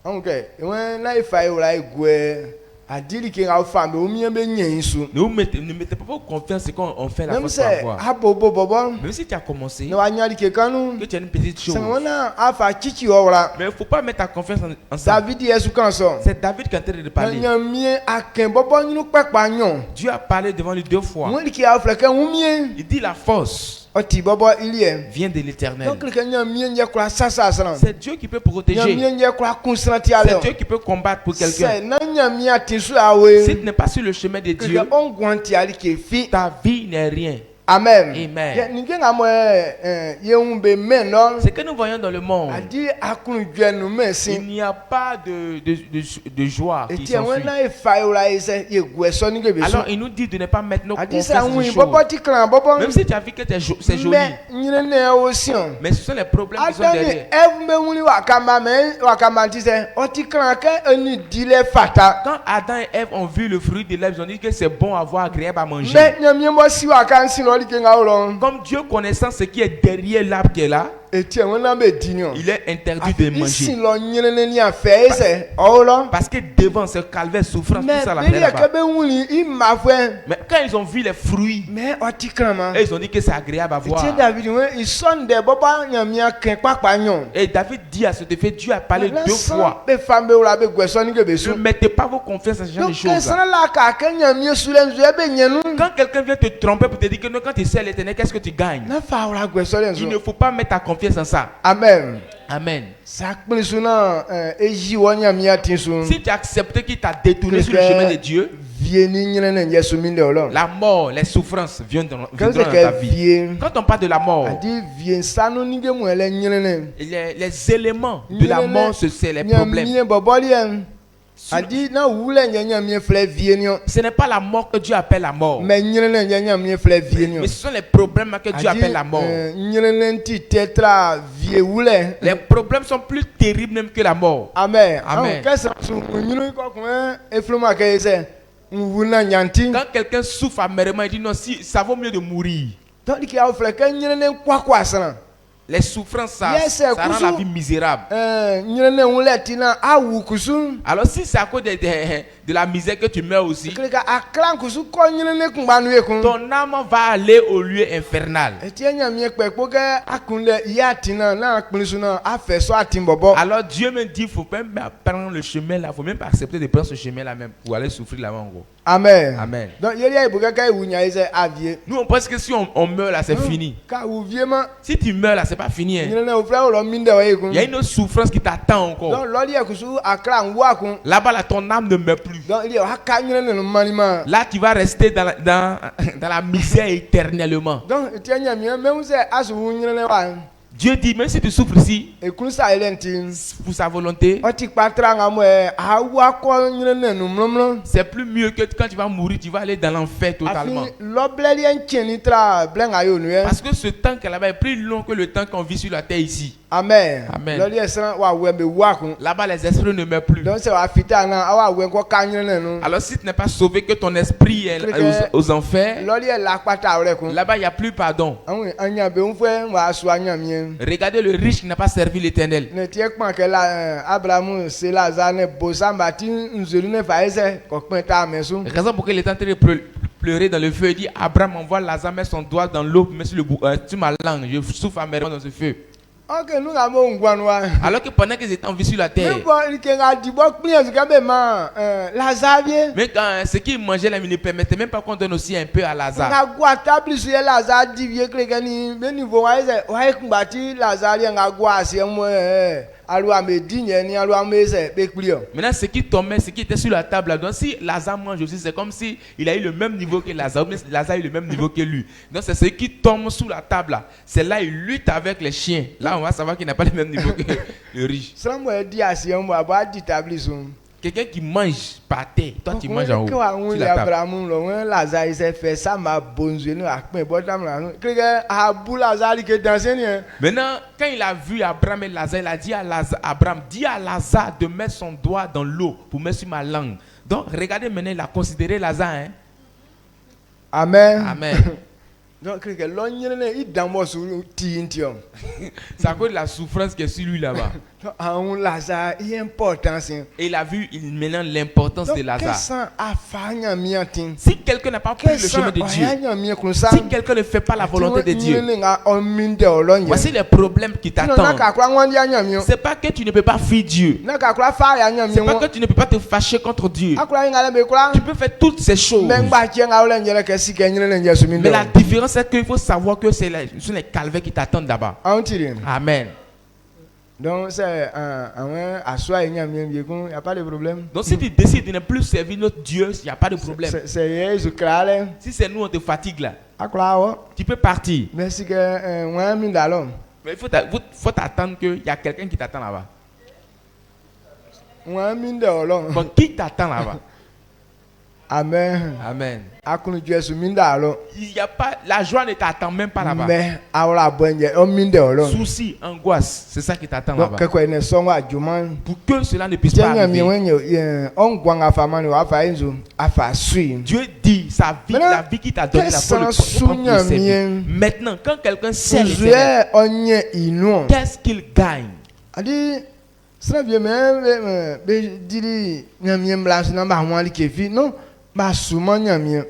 Okay, when na ifa ura igwe adili ki ra femme o mien be nyen su. Ne mettez pas confiance quand on fait la faute par voie. Abobo bobo. Même si tu as commencé, No anyali ke kanu. que tu as une petite chose. Sangona afa chichi ora. Mais il ne faut pas mettre ta confiance en ça. David yesu kanso. C'est David qui est en train de parler. Nyamien aken bobo nyinu pepa nyon. Dieu a parlé devant lui 2 fois. Moi ki afle ke mumien. Il dit la force Oti bobo ilie. vient de l'Éternel. Donc le nyamien ye kura sasa sana. C'est Dieu qui peut protéger. Nyamien ye kura kunsanti C'est ale. Dieu qui peut combattre pour quelqu'un. C'est na nyamien atinsu awe. Si tu n'es pas sur le chemin de Dieu, On gwanti ali ke fi. ta vie n'est rien. Amen. Amen. Ningenga mo yeumbe meno. Ce que nous voyons dans le monde, Adi akunu dwenu mesin. il n'y a pas de joie qui Eti s'ensuit. wena ifa ura ise ye gweso ni gebe so. Alors il nous dit de ne pas mettre nos Adi confiances sa dans les wi choses. bobo ti kran bobo. Même si tu as vu que c'est joli, Mais nyine o sion. mais ce sont les problèmes qui sont Adani derrière. evme wuli wakama ti se oti kran ke eni dile fata. Quand Adam et Ève ont vu le fruit de l'arbre, ils ont dit que c'est bon à voir, agréable à manger. Mais nyamie mo si wakansi lo li ke nga olo. Comme Dieu connaissant ce qui est derrière l'arbre qui est là, Eti wona be dinyo. il est interdit de manger. Isi lo nyine ni afa ise olo. Parce que devant ce calvaire, souffrance, tout Mais ça là, beli là-bas. ke be wuli ima fwe. Mais quand ils ont vu les fruits, Mais oti kran ma. et ils ont dit que c'est agréable à voir. Eti David we isonde bobo nyamie ken papa nyon. Et David dit à cet effet, Dieu a parlé 2 fois. Be fambe ura be gweso ni gebe Ne so. mettez pas vos confiances en ce genre de Donc choses. ça la ka ke nyamie sule nzu be nyenu. Quand quelqu'un vient te tromper pour te dire que non, quand tu sais l'Éternel, qu'est-ce que tu gagnes? Na fa ura gweso le Il ne nzu. faut pas mettre ta confiance en ça. Amen. Amen. Sakpli suna eji wonya miati sun. Si tu as accepté qu'il t'a détourné sur le chemin de Dieu, Vieni nyene yesu minde olo. la mort, les souffrances viendront dans Quand ta vie. vie. Quand on parle de la mort, Adi vien sanu ninge mu ele nyene. les éléments de la mort, c'est les problèmes. Nyamie boboli en. Adi na wule nyamie fle vienio. Ce n'est pas la mort que Dieu appelle la mort. Mais nyene nyamie fle vienio. Mais ce sont les problèmes que Dieu appelle la mort. Nyene ti tetra vie wule. Les problèmes sont plus terribles même que la mort. Amen. Amen. Qu'est-ce que nyunu ko ko efluma ke se. Nwuna nyanti. Quand quelqu'un souffre amèrement, il dit non, si, ça vaut mieux de mourir. Donc il y a fle ke nyene kwa sana. Les souffrances, ça rend la vie misérable. Alors si c'est à cause de la misère que tu meurs aussi, ton âme va aller au lieu infernal. Alors Dieu me dit, il ne faut même pas prendre le chemin là, il ne faut même pas accepter de prendre ce chemin là même pour aller souffrir là-bas en gros. Amen. Amen. Donc, nous on pense que si on meurt là, c'est fini. Si tu meurs là, c'est pas fini. Hein. Il y a une autre souffrance qui t'attend encore. Là-bas, là, ton âme ne meurt plus. Là, tu vas rester dans la misère éternellement. Dieu dit, même si tu souffres ici, pour sa volonté, c'est plus mieux que quand tu vas mourir, tu vas aller dans l'enfer totalement. Parce que ce temps qu'elle là-bas est plus long que le temps qu'on vit sur la terre ici. Amen. Amen. Là-bas, les esprits ne meurent plus. Alors si tu n'es pas sauvé, que ton esprit est aux enfers, là-bas, il n'y a plus pardon. Regardez le riche qui n'a pas servi l'Éternel. Raison pour laquelle il est en train de pleurer dans le feu. Il dit, Abraham envoie Lazare, met son doigt dans l'eau, met sur ma langue, je souffre amèrement dans ce feu. Alors que pendant qu'ils étaient en vie sur la terre, mais quand ce qu'ils mangeaient là, ils ne permettaient même pas qu'on donne aussi un peu à Lazare. Maintenant, ce qui tombait, ce qui était sur la table là, donc si Lazare mange aussi, c'est comme si il a eu le même niveau que Lazare, mais Lazare a eu le même niveau que lui. Donc c'est ce qui tombe sous la table là. C'est là il lutte avec les chiens. Là on va savoir qu'il n'a pas le même niveau que le riche. quelqu'un qui mange par terre, toi tu manges en haut. Sur la table. Maintenant, quand il a vu Abraham et Lazare, il a dit à Abraham, dis à Lazare de mettre son doigt dans l'eau pour mettre sur ma langue. Donc, regardez maintenant, il a considéré Lazare. Hein? Amen. Amen. Donc, c'est à cause de la souffrance qui est sur lui là-bas. Et il a vu maintenant l'importance de Lazare. Si quelqu'un n'a pas pris le chemin de Dieu, si quelqu'un ne fait pas la volonté de Dieu, voici les problèmes qui t'attendent. C'est pas que tu ne peux pas fuir Dieu. C'est pas que tu ne peux pas te fâcher contre Dieu. Tu peux faire toutes ces choses. Mais la différence c'est qu'il faut savoir que ce sont les calvaires qui t'attendent là-bas. Amen. Donc, il n'y a pas de problème. Donc, si tu décides de ne plus servir notre Dieu, il n'y a pas de problème. Si c'est nous, on te fatigue là, tu peux partir. Mais il faut t'attendre qu'il y a quelqu'un qui t'attend là-bas. Bon, qui t'attend là-bas? Amen. Amen. Il y a pas, la joie ne t'attend même pas là-bas. Souci, angoisse, c'est ça qui t'attend là-bas. Pour que cela ne puisse pas arriver. Dieu dit sa vie, la vie qui t'a donné la foi de servir. Maintenant, quand quelqu'un sait l'éternel, qu'est-ce qu'il gagne?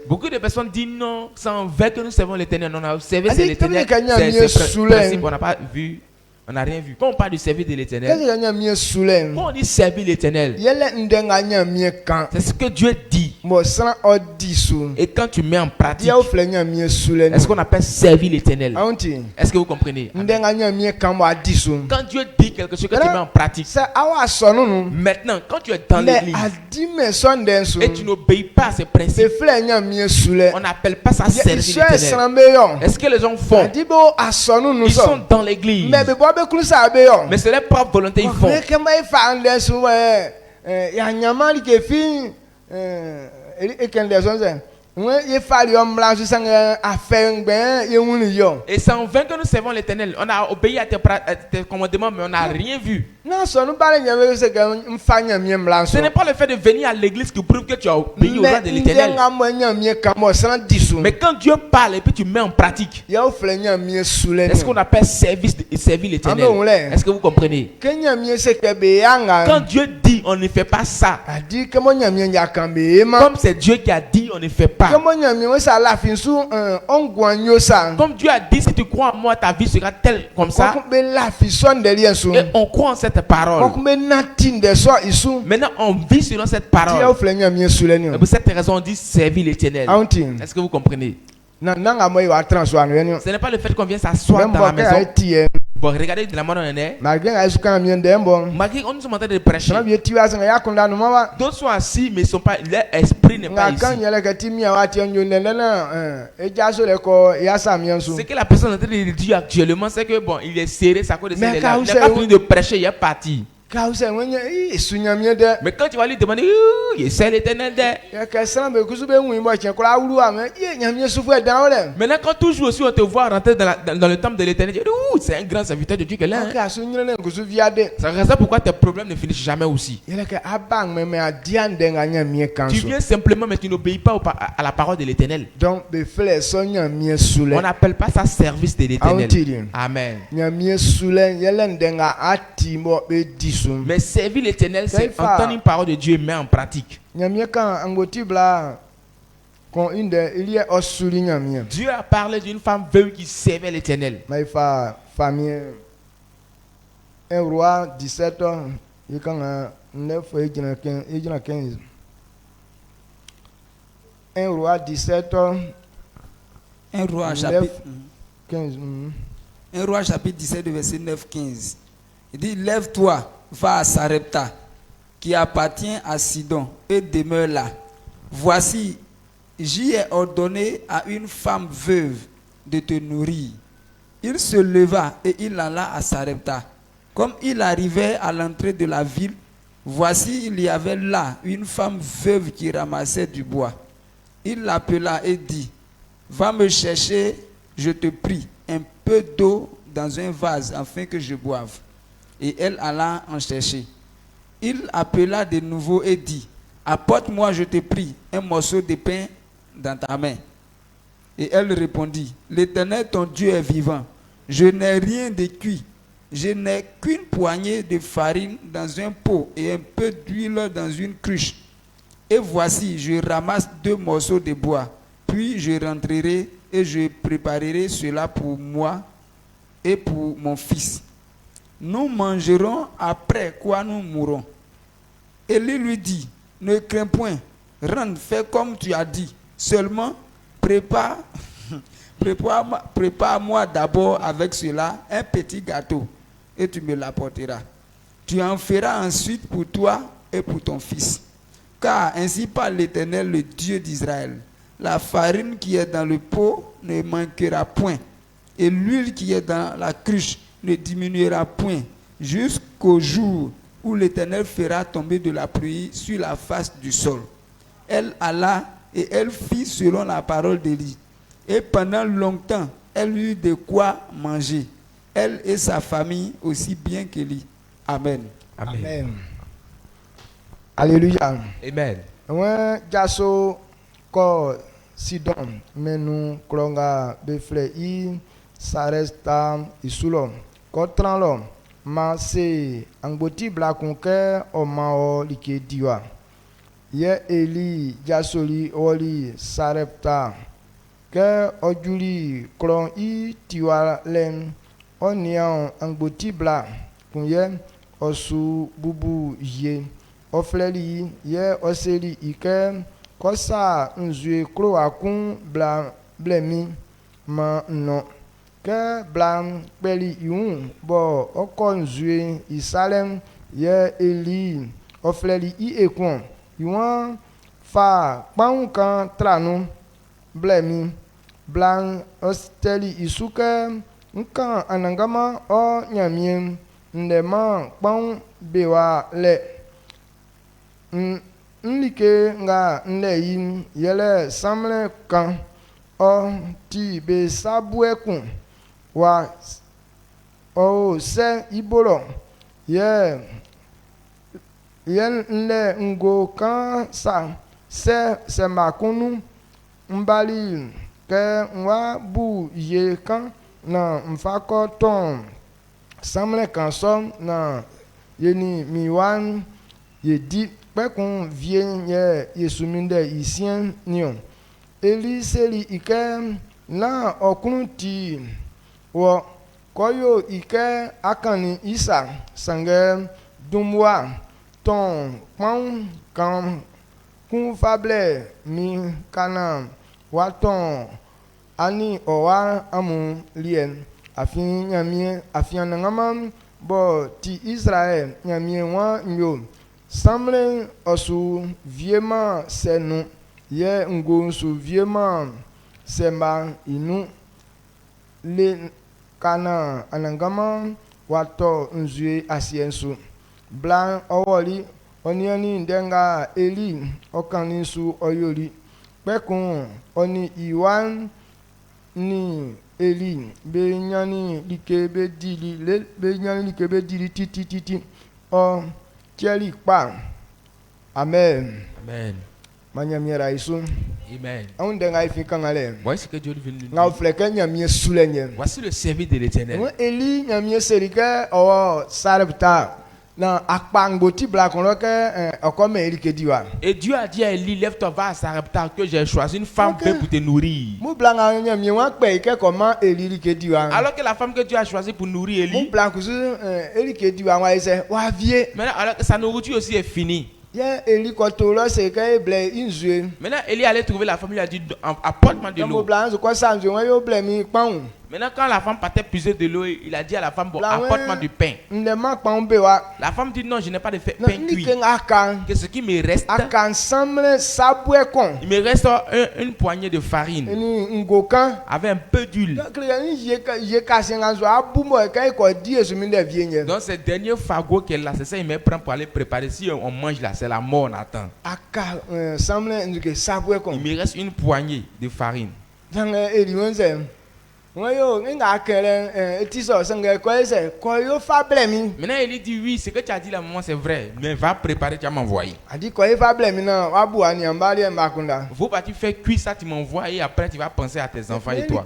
Beaucoup de personnes disent non, c'est en vain que nous servons l'éternel. On a servi l'éternel. C'est on n'a pas vu, on n'a rien vu. Quand on parle du service de l'éternel, quand on dit servir l'éternel, c'est ce que Dieu dit. Et quand tu mets en pratique, est-ce qu'on appelle servir l'éternel? Est-ce que vous comprenez? Quand Dieu dit quelque chose que tu mets en pratique, maintenant, quand tu es dans l'église et tu n'obéis pas à ces principes, on n'appelle pas ça servir l'éternel. Est-ce que les gens font? Ils sont dans l'église, mais c'est leur propre volonté ils font. Et c'est en vain que nous servons l'éternel. On a obéi à tes commandements, mais on n'a rien vu. Ce n'est pas le fait de venir à l'église qui prouve que tu as obéi aux lois de l'éternel. Mais quand Dieu parle et puis tu mets en pratique, est-ce qu'on appelle servir l'éternel? Est-ce que vous comprenez? Quand Dieu dit on ne fait pas ça, comme c'est Dieu qui a dit on ne fait pas. Comme Dieu a dit, si tu crois en moi, ta vie sera telle comme ça. Et on croit en cette parole. Maintenant, on vit selon cette parole. Et pour cette raison, on dit servir l'éternel. Est-ce que vous comprenez? Ce n'est pas le fait qu'on vient s'asseoir dans la maison. Bon, regardez de la manière on est. Malgré on nous demande de prêcher. D'autres sont assis, mais sont pas, leur esprit n'est pas ici. Ce que la personne est en train de dire actuellement, c'est que bon, il est serré, ça cause de ça. Il n'a pas fini de prêcher, il est parti. Mais quand tu vas lui demander, c'est l'éternel. Maintenant, quand toujours aussi on te voit rentrer dans le temple de l'éternel, c'est un grand serviteur de Dieu que là. C'est ça pourquoi tes problèmes ne finissent jamais aussi. Tu viens simplement, mais tu n'obéis pas à la parole de l'éternel. On n'appelle pas ça service de l'éternel. Amen. Mais servir l'éternel, c'est entendre une parole de Dieu et mettre en pratique. Dieu a parlé d'une femme veuve qui servait l'éternel. Un roi 17 ans, il y a 9 15. Un roi 17 ans. Un roi chapitre 15. Un roi chapitre 17 verset 9-15. Il dit, lève-toi, va à Sarepta, qui appartient à Sidon, et demeure là. Voici, j'y ai ordonné à une femme veuve de te nourrir. Il se leva et il alla à Sarepta. Comme il arrivait à l'entrée de la ville, Voici, il y avait là une femme veuve qui ramassait du bois. Il l'appela et dit, va me chercher, je te prie, un peu d'eau dans un vase afin que je boive. Et elle alla en chercher. Il appela de nouveau et dit, apporte-moi, je te prie, un morceau de pain dans ta main. Et elle répondit, l'Éternel ton Dieu est vivant. Je n'ai rien de cuit. Je n'ai qu'une poignée de farine dans un pot et un peu d'huile dans une cruche. Et voici, je ramasse 2 morceaux de bois. Puis je rentrerai et je préparerai cela pour moi et pour mon fils. Nous mangerons après quoi nous mourrons. Élie lui dit, ne crains point, rentre, fais comme tu as dit. Seulement, prépare-moi d'abord avec cela un petit gâteau et tu me l'apporteras. Tu en feras ensuite pour toi et pour ton fils. Car ainsi parle l'Éternel, le Dieu d'Israël. La farine qui est dans le pot ne manquera point, et l'huile qui est dans la cruche ne diminuera point, jusqu'au jour où l'Éternel fera tomber de la pluie sur la face du sol. Elle alla et elle fit selon la parole d'Élie. Et pendant longtemps, elle eut de quoi manger, elle et sa famille aussi bien qu'Élie. Amen. Amen. Amen. Alléluia. Amen. Ouais, jaso ko Sidon menu kronga befle I saresta isulo ko tranlo ma se angboti bla konke o ma o like diwa ye Eli jasoli oli sarepta ke ojuli kron I tiwa len onian angboti bla kunye osu bubu ye ofleli ye oseli ike kosa nzue kro akun bla blemi ma no ke bla peli yun bo oko nzue isalem ye Eli ofleli I ekon yuan fa paun kan tranu blemi bla osteli isuke nkan anangama o nyamien ndema paun bewa le nlike nga nleyin yele samle kan o ti be sabuekun wa o se ibolo ye nle ngo kan sa se makunu mbali ke nwa bu ye kan na mfako ton samle kan so na yeni miwan ye di pekun vie ye yesuminde isien nion Eli seli ike na okunu ti wo koyo ike akani isa sange dumwa ton pon kan kun fable mi kana waton ani owa amu lien afin nyamie afin ngama bo ti Israel nyamie wa nyo samle osu viema senu ye ngo su viema semba inu le kana anangama wato nzue asiensu blan owoli oniani ndenga Eli okani su oyoli pekun oni iwan ni Eli be nyani like be dili le be nyani like be dili titi o tieli pa. Amen. Amen. Manyamiera isu. Amen. Voici ce que Dieu veut nous dire. Voici le service de l'Éternel. Eli nyamie serike o sarepta na akpangboti bla konloke okome Eli kediwa. Et Dieu a dit à Élie, lève-toi, va à Sarepta, que j'ai choisi une femme pour te nourrir. Alors que la femme que Dieu a choisie pour nourrir Élie, maintenant alors que sa nourriture aussi est finie. Maintenant Élie allait trouver la femme, il a dit, apporte-moi de l'eau. Maintenant, quand la femme partait puiser de l'eau, il a dit à la femme, bon, apporte-moi du pain. La femme dit, non, je n'ai pas de pain cuit. Que ce qui me reste, il me reste une poignée de farine avec un peu d'huile. Donc, ce dernier fagot qu'elle a, c'est ça, il me prend pour aller préparer. Si on mange là, c'est la mort, on attend. Il me reste une poignée de farine. Maintenant, il dit oui, ce que tu as dit là, maman, c'est vrai. Mais va préparer, tu vas m'envoyer. Faut pas tu fais cuire ça, tu m'envoies et après tu vas penser à tes enfants et toi.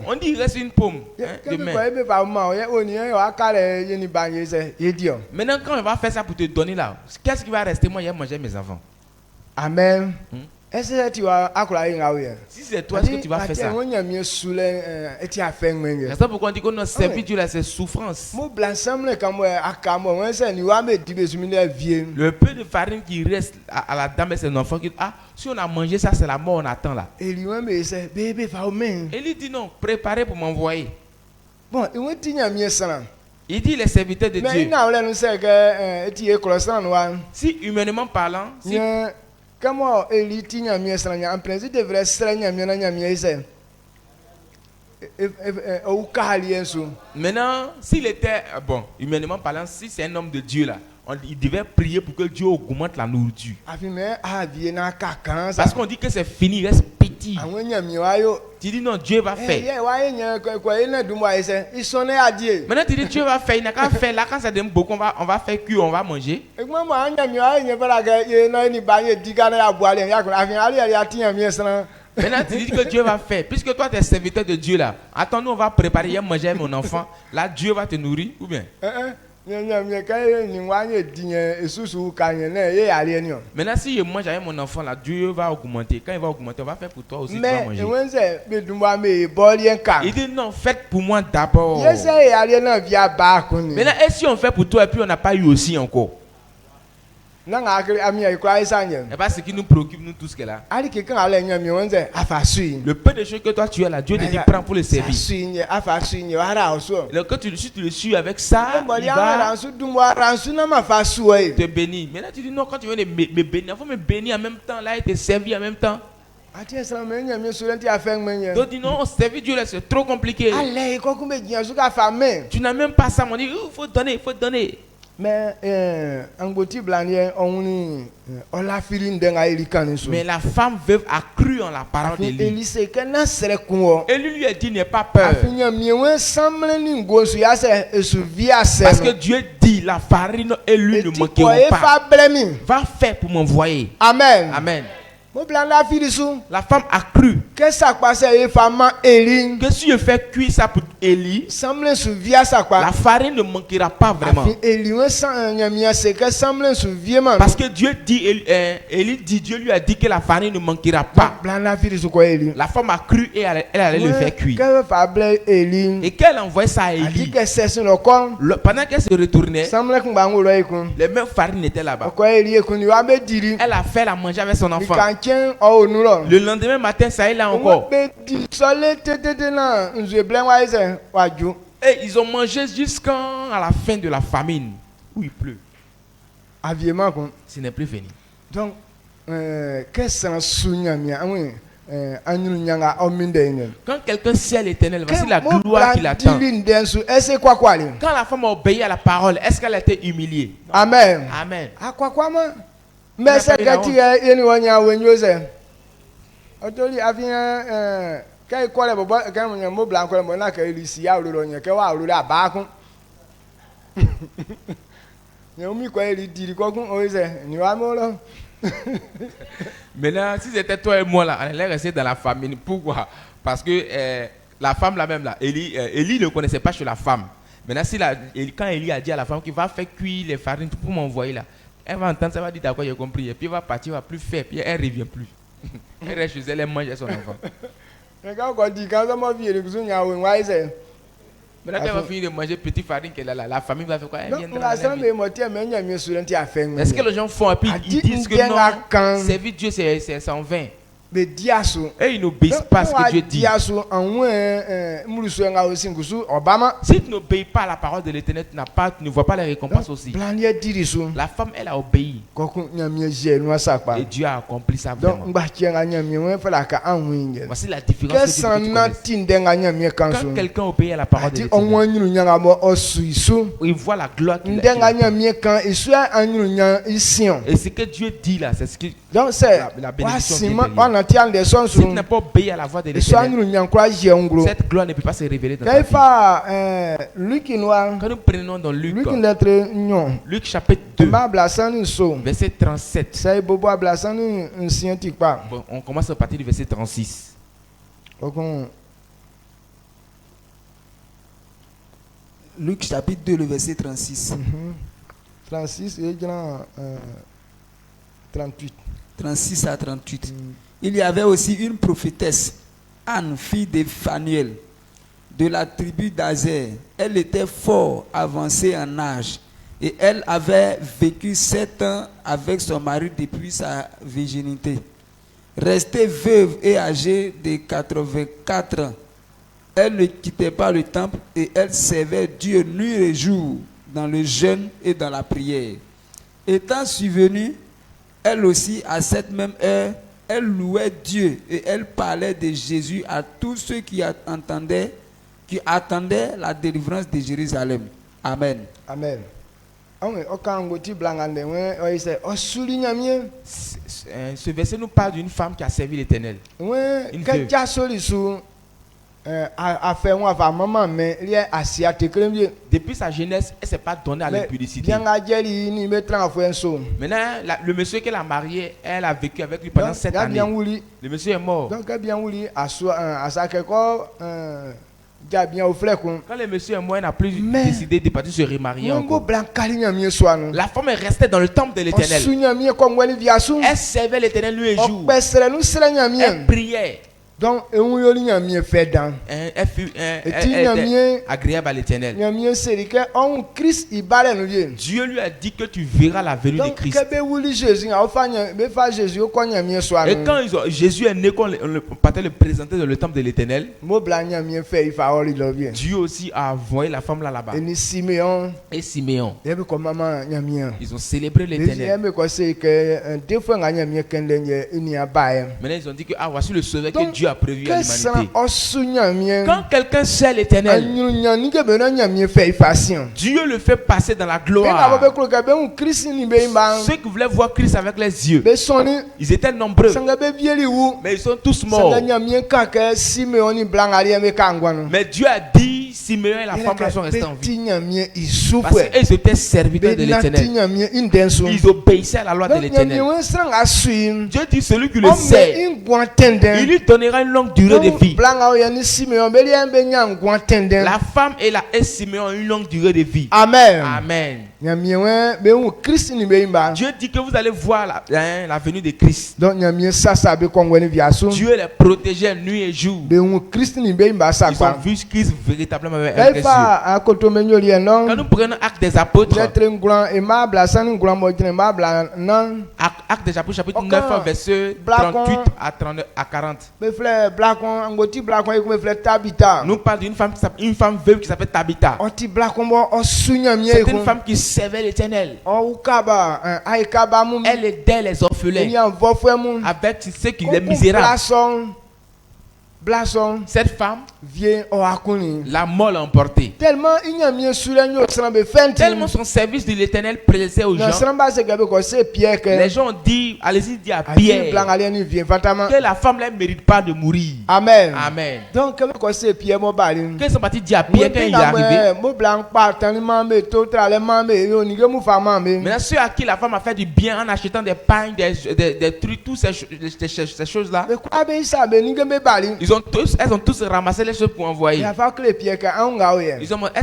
On dit il reste une pomme de main. Maintenant, quand on va faire ça pour te donner là, qu'est-ce qui va rester? Moi, j'ai mangé mes enfants. Amen. Si c'est toi, est-ce que tu vas faire ça? C'est ça pourquoi on dit qu'on a servi Dieu là, c'est souffrance. Le peu de farine qui reste à la dame et ses enfants, qui si on a mangé ça, c'est la mort, on attend là. Et lui dit non, préparez pour m'envoyer. Bon, il dit les serviteurs de Dieu. Si humainement parlant, si comment Élie tient mieux ça en principe devrait se maintenant, s'il était bon, humainement parlant, si c'est un homme de Dieu là, il devait prier pour que Dieu augmente la nourriture. Parce qu'on dit que c'est fini, il reste petit. Tu dis non, Dieu va faire. Maintenant tu dis Dieu va faire, il n'a qu'à faire là quand ça donne beaucoup, on va faire cuire, on va manger. Maintenant tu dis que Dieu va faire. Puisque toi tu es serviteur de Dieu là, attends-nous, on va préparer, manger mon enfant. Là Dieu va te nourrir ou bien? Maintenant si je mange avec mon enfant là, Dieu va augmenter. Quand il va augmenter, on va faire pour toi aussi, tu vas manger. Il dit non, faites pour moi d'abord. Maintenant, et si on fait pour toi et puis on n'a pas eu aussi encore? Et pas ce qui nous préoccupe, nous tous que là. Le peu de choses que toi tu as là, Dieu te dit prends pour le servir. Si tu le suis avec ça, il va te bénir. Maintenant tu dis non, quand tu veux me bénir, il faut me bénir en même temps là et te servir en même temps. Donc dis non, servir Dieu là c'est trop compliqué. Tu n'as même pas ça, on dit il faut donner, il faut donner. Mais la femme veuve a cru en la parole de Élie. Élie lui a dit n'aie pas peur. Parce que Dieu dit la farine et l'huile ne manqueront pas. Va faire pour m'envoyer. Amen. Amen. La femme a cru que si je fais cuire ça pour Élie, la farine ne manquera pas vraiment. Parce que Dieu dit, Élie dit, Dieu lui a dit que la farine ne manquera pas. La femme a cru et elle allait le faire cuire. Et qu'elle envoyait ça à Élie, pendant qu'elle se retournait, les mêmes farines étaient là-bas. Elle a fait la manger avec son enfant. Le lendemain matin, ça est là encore. Et ils ont mangé jusqu'à la fin de la famine, où il pleut. Ce n'est plus fini. Donc, quand quelqu'un sait l'Éternel, voici la gloire qu'il attend. Quand la femme a obéi à la parole, est-ce qu'elle a été humiliée? Amen. Amen. Mais c'est que tu es maintenant, si c'était toi et moi là, on allait rester dans la famine. Pourquoi? Parce que la femme là même là, Élie ne connaissait pas chez la femme. Maintenant, quand Élie a dit à la femme qu'il va faire cuire les farines pour m'envoyer là, elle va entendre ça, va dire d'accord, j'ai compris. Et puis elle va partir, elle va plus faire, puis elle ne revient plus. Elle reste chez elle, elle mange son enfant. Maintenant qu'elle va finir de manger petite farine qu'elle a là, la famille va faire quoi? Elle viendra. Est-ce que les gens font et puis ils disent que non, servir Dieu c'est en vain? Et ils n'obéissent pas à ce que Dieu dit. Si tu n'obéis pas à la parole de l'Éternel, tu ne vois pas les récompenses aussi. La femme, elle a obéi. Et Dieu a accompli ça vraiment. Voici la différence que tu connais. Quand quelqu'un obéit à la parole de l'Éternel, il voit la gloire qu'il a. Et ce que Dieu dit là, c'est ce que la bénédiction vient de lui. Si tu n'as pas obéi à la voix de l'Éternel, cette gloire ne peut pas se révéler dans ta vie. Quand nous prenons dans Luc chapitre 2, verset 37. Bon, on commence à partir du verset 36. Luc chapitre 2, le verset 36. 36 et 38. 36 à 38. Il y avait aussi une prophétesse, Anne, fille de Phanuel, de la tribu d'Azer. Elle était fort avancée en âge et elle avait vécu 7 ans avec son mari depuis sa virginité. Restée veuve et âgée de 84 ans, elle ne quittait pas le temple et elle servait Dieu nuit et jour dans le jeûne et dans la prière. Étant survenue, elle aussi, à cette même heure, elle louait Dieu et elle parlait de Jésus à tous ceux qui attendaient la délivrance de Jérusalem. Amen. Amen. Ce verset nous parle d'une femme qui a servi l'Éternel. Une veuve. Depuis sa jeunesse, elle ne s'est pas donnée à l'impudicité. Maintenant, le monsieur qu'elle a marié, elle a vécu avec lui pendant 7 années. Le monsieur est mort. Quand le monsieur est mort, elle n'a plus décidé de partir se remarier encore. La femme est restée dans le temple de l'Éternel. Elle servait l'Éternel nuit et jour. Elle priait. Donc, elle fut agréable à l'Éternel. Dieu lui a dit que tu verras la venue de Christ. Et quand Jésus est né, quand on partait le présenter dans le temple de l'Éternel, Dieu aussi a envoyé la femme là-bas. Et Siméon, ils ont célébré l'Éternel. Maintenant, ils ont dit que voici le sauveur que Dieu a prévu à l'humanité. Quand quelqu'un sait l'Éternel, Dieu le fait passer dans la gloire. Ceux qui voulaient voir Christ avec les yeux, ils étaient nombreux, mais ils sont tous morts. Mais Dieu a dit, Siméon et la femme là sont restés en vie. Parce qu'ils étaient serviteurs de l'Éternel. Ils obéissaient à la loi de l'Éternel. Dieu dit, celui qui le sait, il lui donnera une longue durée de vie. La femme et Siméon ont une longue durée de vie. Amen. Amen. Dieu dit que vous allez voir la venue de Christ. Dieu les protégeait nuit et jour. Ils ont vu Christ véritablement avec les yeux. Quand nous prenons Actes des Apôtres, Actes des Apôtres chapitre 9 verset 38 à 40. Nous parlons d'une femme veuve qui s'appelle Tabitha. C'est une femme qui servait l'Éternel. Elle aidait les orphelins avec ceux qui les misérables. Cette femme, la mort l'a emporté. Tellement son service de l'Éternel plaisait aux gens. Les gens ont dit, allez-y dire à Pierre que la femme ne mérite pas de mourir. Amen. Amen. Donc, qu'ils sont partis dire à Pierre quand il est arrivé. Maintenant, ceux à qui la femme a fait du bien en achetant des pains, des trucs, toutes ces choses-là, elles ont tous ramassé les choses pour envoyer. Elles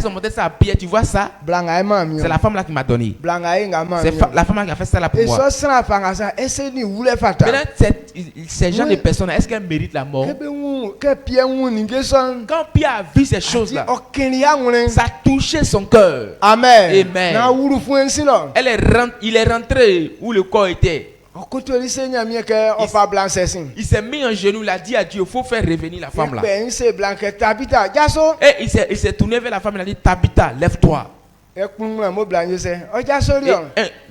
ont monté ça à Pierre, tu vois ça? C'est la femme là qui m'a donné. C'est la femme là qui a fait ça là pour moi. Maintenant, ces gens de personnes, est-ce qu'elles méritent la mort? Quand Pierre a vu ces choses là, ça a touché son cœur. Amen. Amen. Il est rentré où le corps était. Il s'est mis en genou, il a dit à Dieu, il faut faire revenir la femme là. Et il s'est tourné vers la femme, il a dit, Tabitha, lève-toi. Et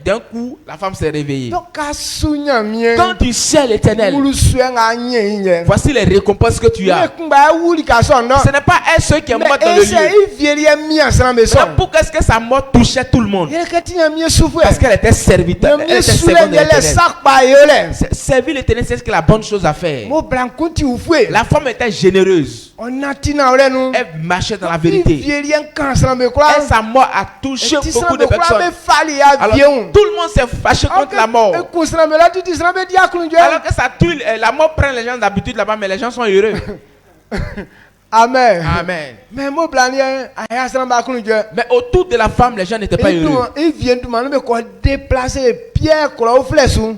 d'un coup, la femme s'est réveillée. Quand tu sais l'Éternel, voici les récompenses que tu as. Ce n'est pas un seul qui est mort dans le lieu. Pourquoi est-ce que sa mort touchait tout le monde? Parce qu'elle était serviteur. Elle était servante de l'Éternel. Servir l'Éternel, c'est ce que la bonne chose à faire. La femme était généreuse. Elle marchait dans la vérité. Et sa mort a touché beaucoup de personnes. Alors, tout le monde s'est fâché contre la mort. Alors que ça tue, la mort prend les gens d'habitude là-bas, mais les gens sont heureux. Amen. Amen. Mais autour de la femme, les gens n'étaient pas heureux.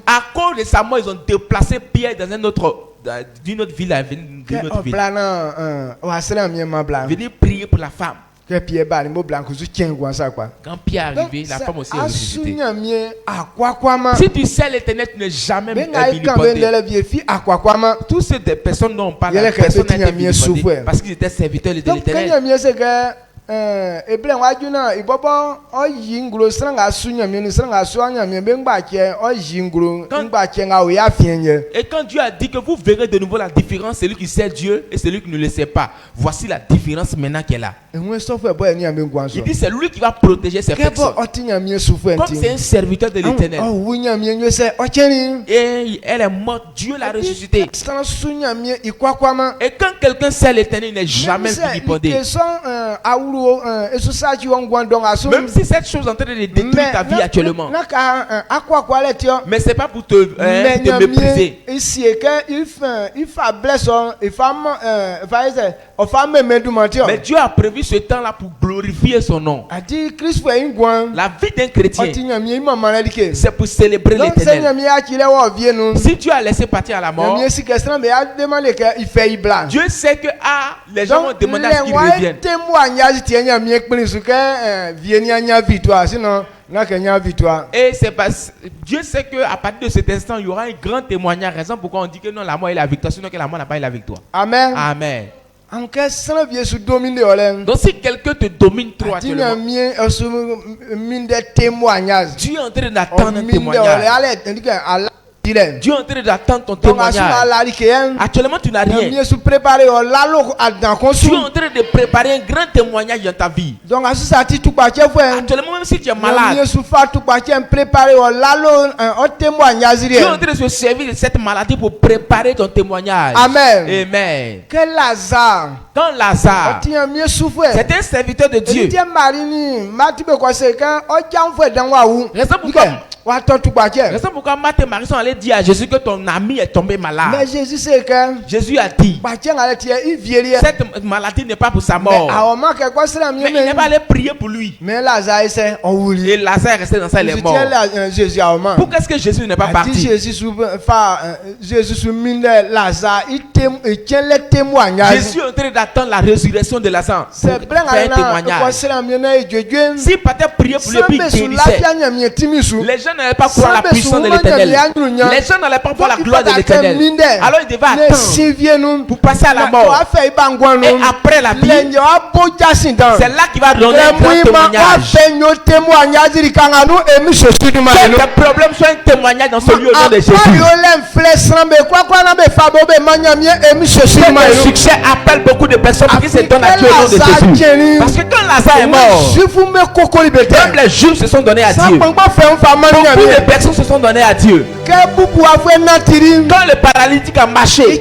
À cause de sa mort, ils ont déplacé Pierre dans d'une autre ville. Venir prier pour la femme. Quand Pierre est arrivé, la femme aussi est ressuscitée. Si tu sais l'Éternel, tu n'es jamais vilipendé. Toutes ces personnes dont on parle, personne n'a été vilipendé parce qu'ils étaient serviteurs de l'Éternel. Et quand Dieu a dit que vous verrez de nouveau la différence, celui qui sait Dieu et celui qui ne le sait pas, voici la différence maintenant qu'elle a. Il dit c'est lui qui va protéger ces personnes. Comme c'est un serviteur de l'Éternel. Et elle est morte, Dieu l'a ressuscité. Et quand quelqu'un sait l'Éternel, il n'est jamais vilipendé. Même si cette chose est en train de détruire ta vie actuellement, mais c'est pas pour te mépriser. Mais Dieu a prévu ce temps-là pour glorifier son nom. La vie d'un chrétien, c'est pour célébrer l'Éternel. Si Dieu a laissé partir à la mort, Dieu sait que les gens vont demander à ce qu'il revienne. Et c'est parce Dieu sait qu'à partir de cet instant, il y aura un grand témoignage. Raison pourquoi on dit que non, la mort est la victoire, sinon que la mort n'a pas eu la victoire. Amen. Amen. Donc si quelqu'un te domine trop actuellement, Dieu est en train d'attendre un témoignage. Dieu est en train d'attendre ton témoignage. Actuellement, tu n'as rien. Tu es en train de préparer un grand témoignage dans ta vie. Actuellement, même si tu es malade, Dieu est en train de se servir de cette maladie pour préparer ton témoignage. Amen. Amen. Quand Lazare, c'est un serviteur de Dieu. Raison pourquoi Marthe et Marie sont allés dire à Jésus que ton ami est tombé malade. Mais Jésus a dit, cette maladie n'est pas pour sa mort. Mais il n'est pas allé prier pour lui. Et Lazare est resté dans ça, il est mort. Pourquoi est-ce que Jésus n'est pas parti? Jésus est en train d'attendre la résurrection de Lazare pour faire un témoignage. Si peut-être prier pour lui, puis il guérissait, les gens n'allaient pas croire la puissance de l'Éternel. Les gens n'allaient pas voir la gloire de l'Éternel. Alors ils devaient attendre pour passer à la mort. Et après la vie, c'est là qu'il va donner un grand témoignage. Que tes problèmes soient un témoignage dans ce lieu au nom de Jésus. Que le succès appelle beaucoup de personnes qui se donnent à Dieu au nom de Jésus. Parce que quand Lazare est mort, même les Juifs se sont donnés à Dieu. Beaucoup de personnes se sont données à Dieu. Quand le paralytique a marché, il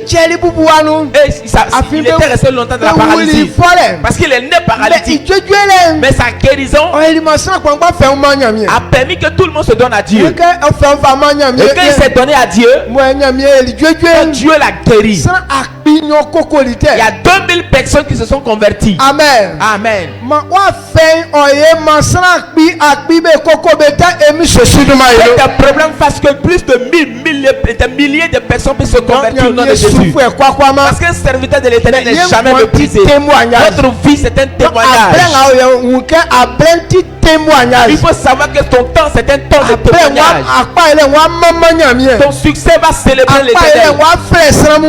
était resté longtemps dans la paralysie parce qu'il est né paralytique. Mais sa guérison a permis que tout le monde se donne à Dieu. Et quand il s'est donné à Dieu, Dieu l'a guéri. Il y a 2000 personnes qui se sont converties. Amen. Amen. C'est un problème parce que plus de milliers de personnes peuvent se convertir au nom de Jésus. Parce qu'un serviteur de l'Éternel n'est jamais méprisé. Notre vie, c'est un témoignage. Il faut savoir que ton temps, c'est un temps de témoignage. Ton succès va célébrer l'Éternel.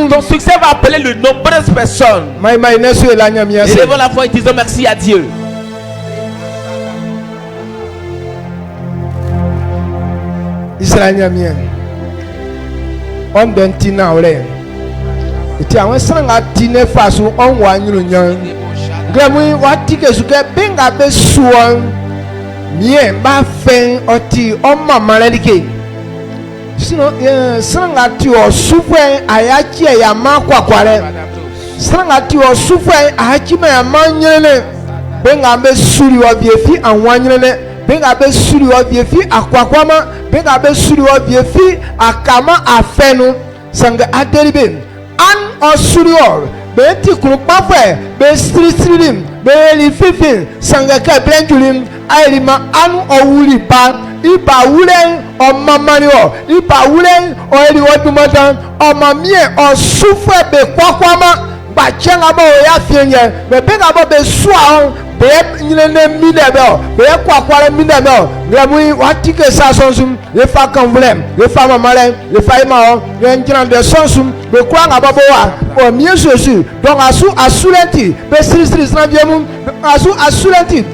Ton succès va appeler de nombreuses personnes. Élevons la voix et disons merci à Dieu. Israël on dentina ole eti awon sanga tine faso on wa nyuru nyan gremu watike suke benga be suon mie ba fen oti on mama relike sino sanga ti o sufwe ayachi ya makwakware sanga ti o sufwe ayachi ma ya manyele benga be suri wa biefi anwanyele benga be suri wa biefi akwakwama benga be suri wa biefi akama afenu sanga aderibe an osuri or be ti kuru pafe be stri be lififin sanga ka blenjulim airima anu owuli pa iba wulen o mamani o iba wulen o eri odumatan o mamie o sufwe be kwakwama ba chenga ba o ya fienye be benga ba be suwa be nyine mine be o be kwakwara mine be o ngramui watike sa sonsum le fa kanvlem le fa mamale le fa ima o njran de sonsum be kwa nga ba bo wa o mie sosu donc asu asulenti be stri na biemu asu asulenti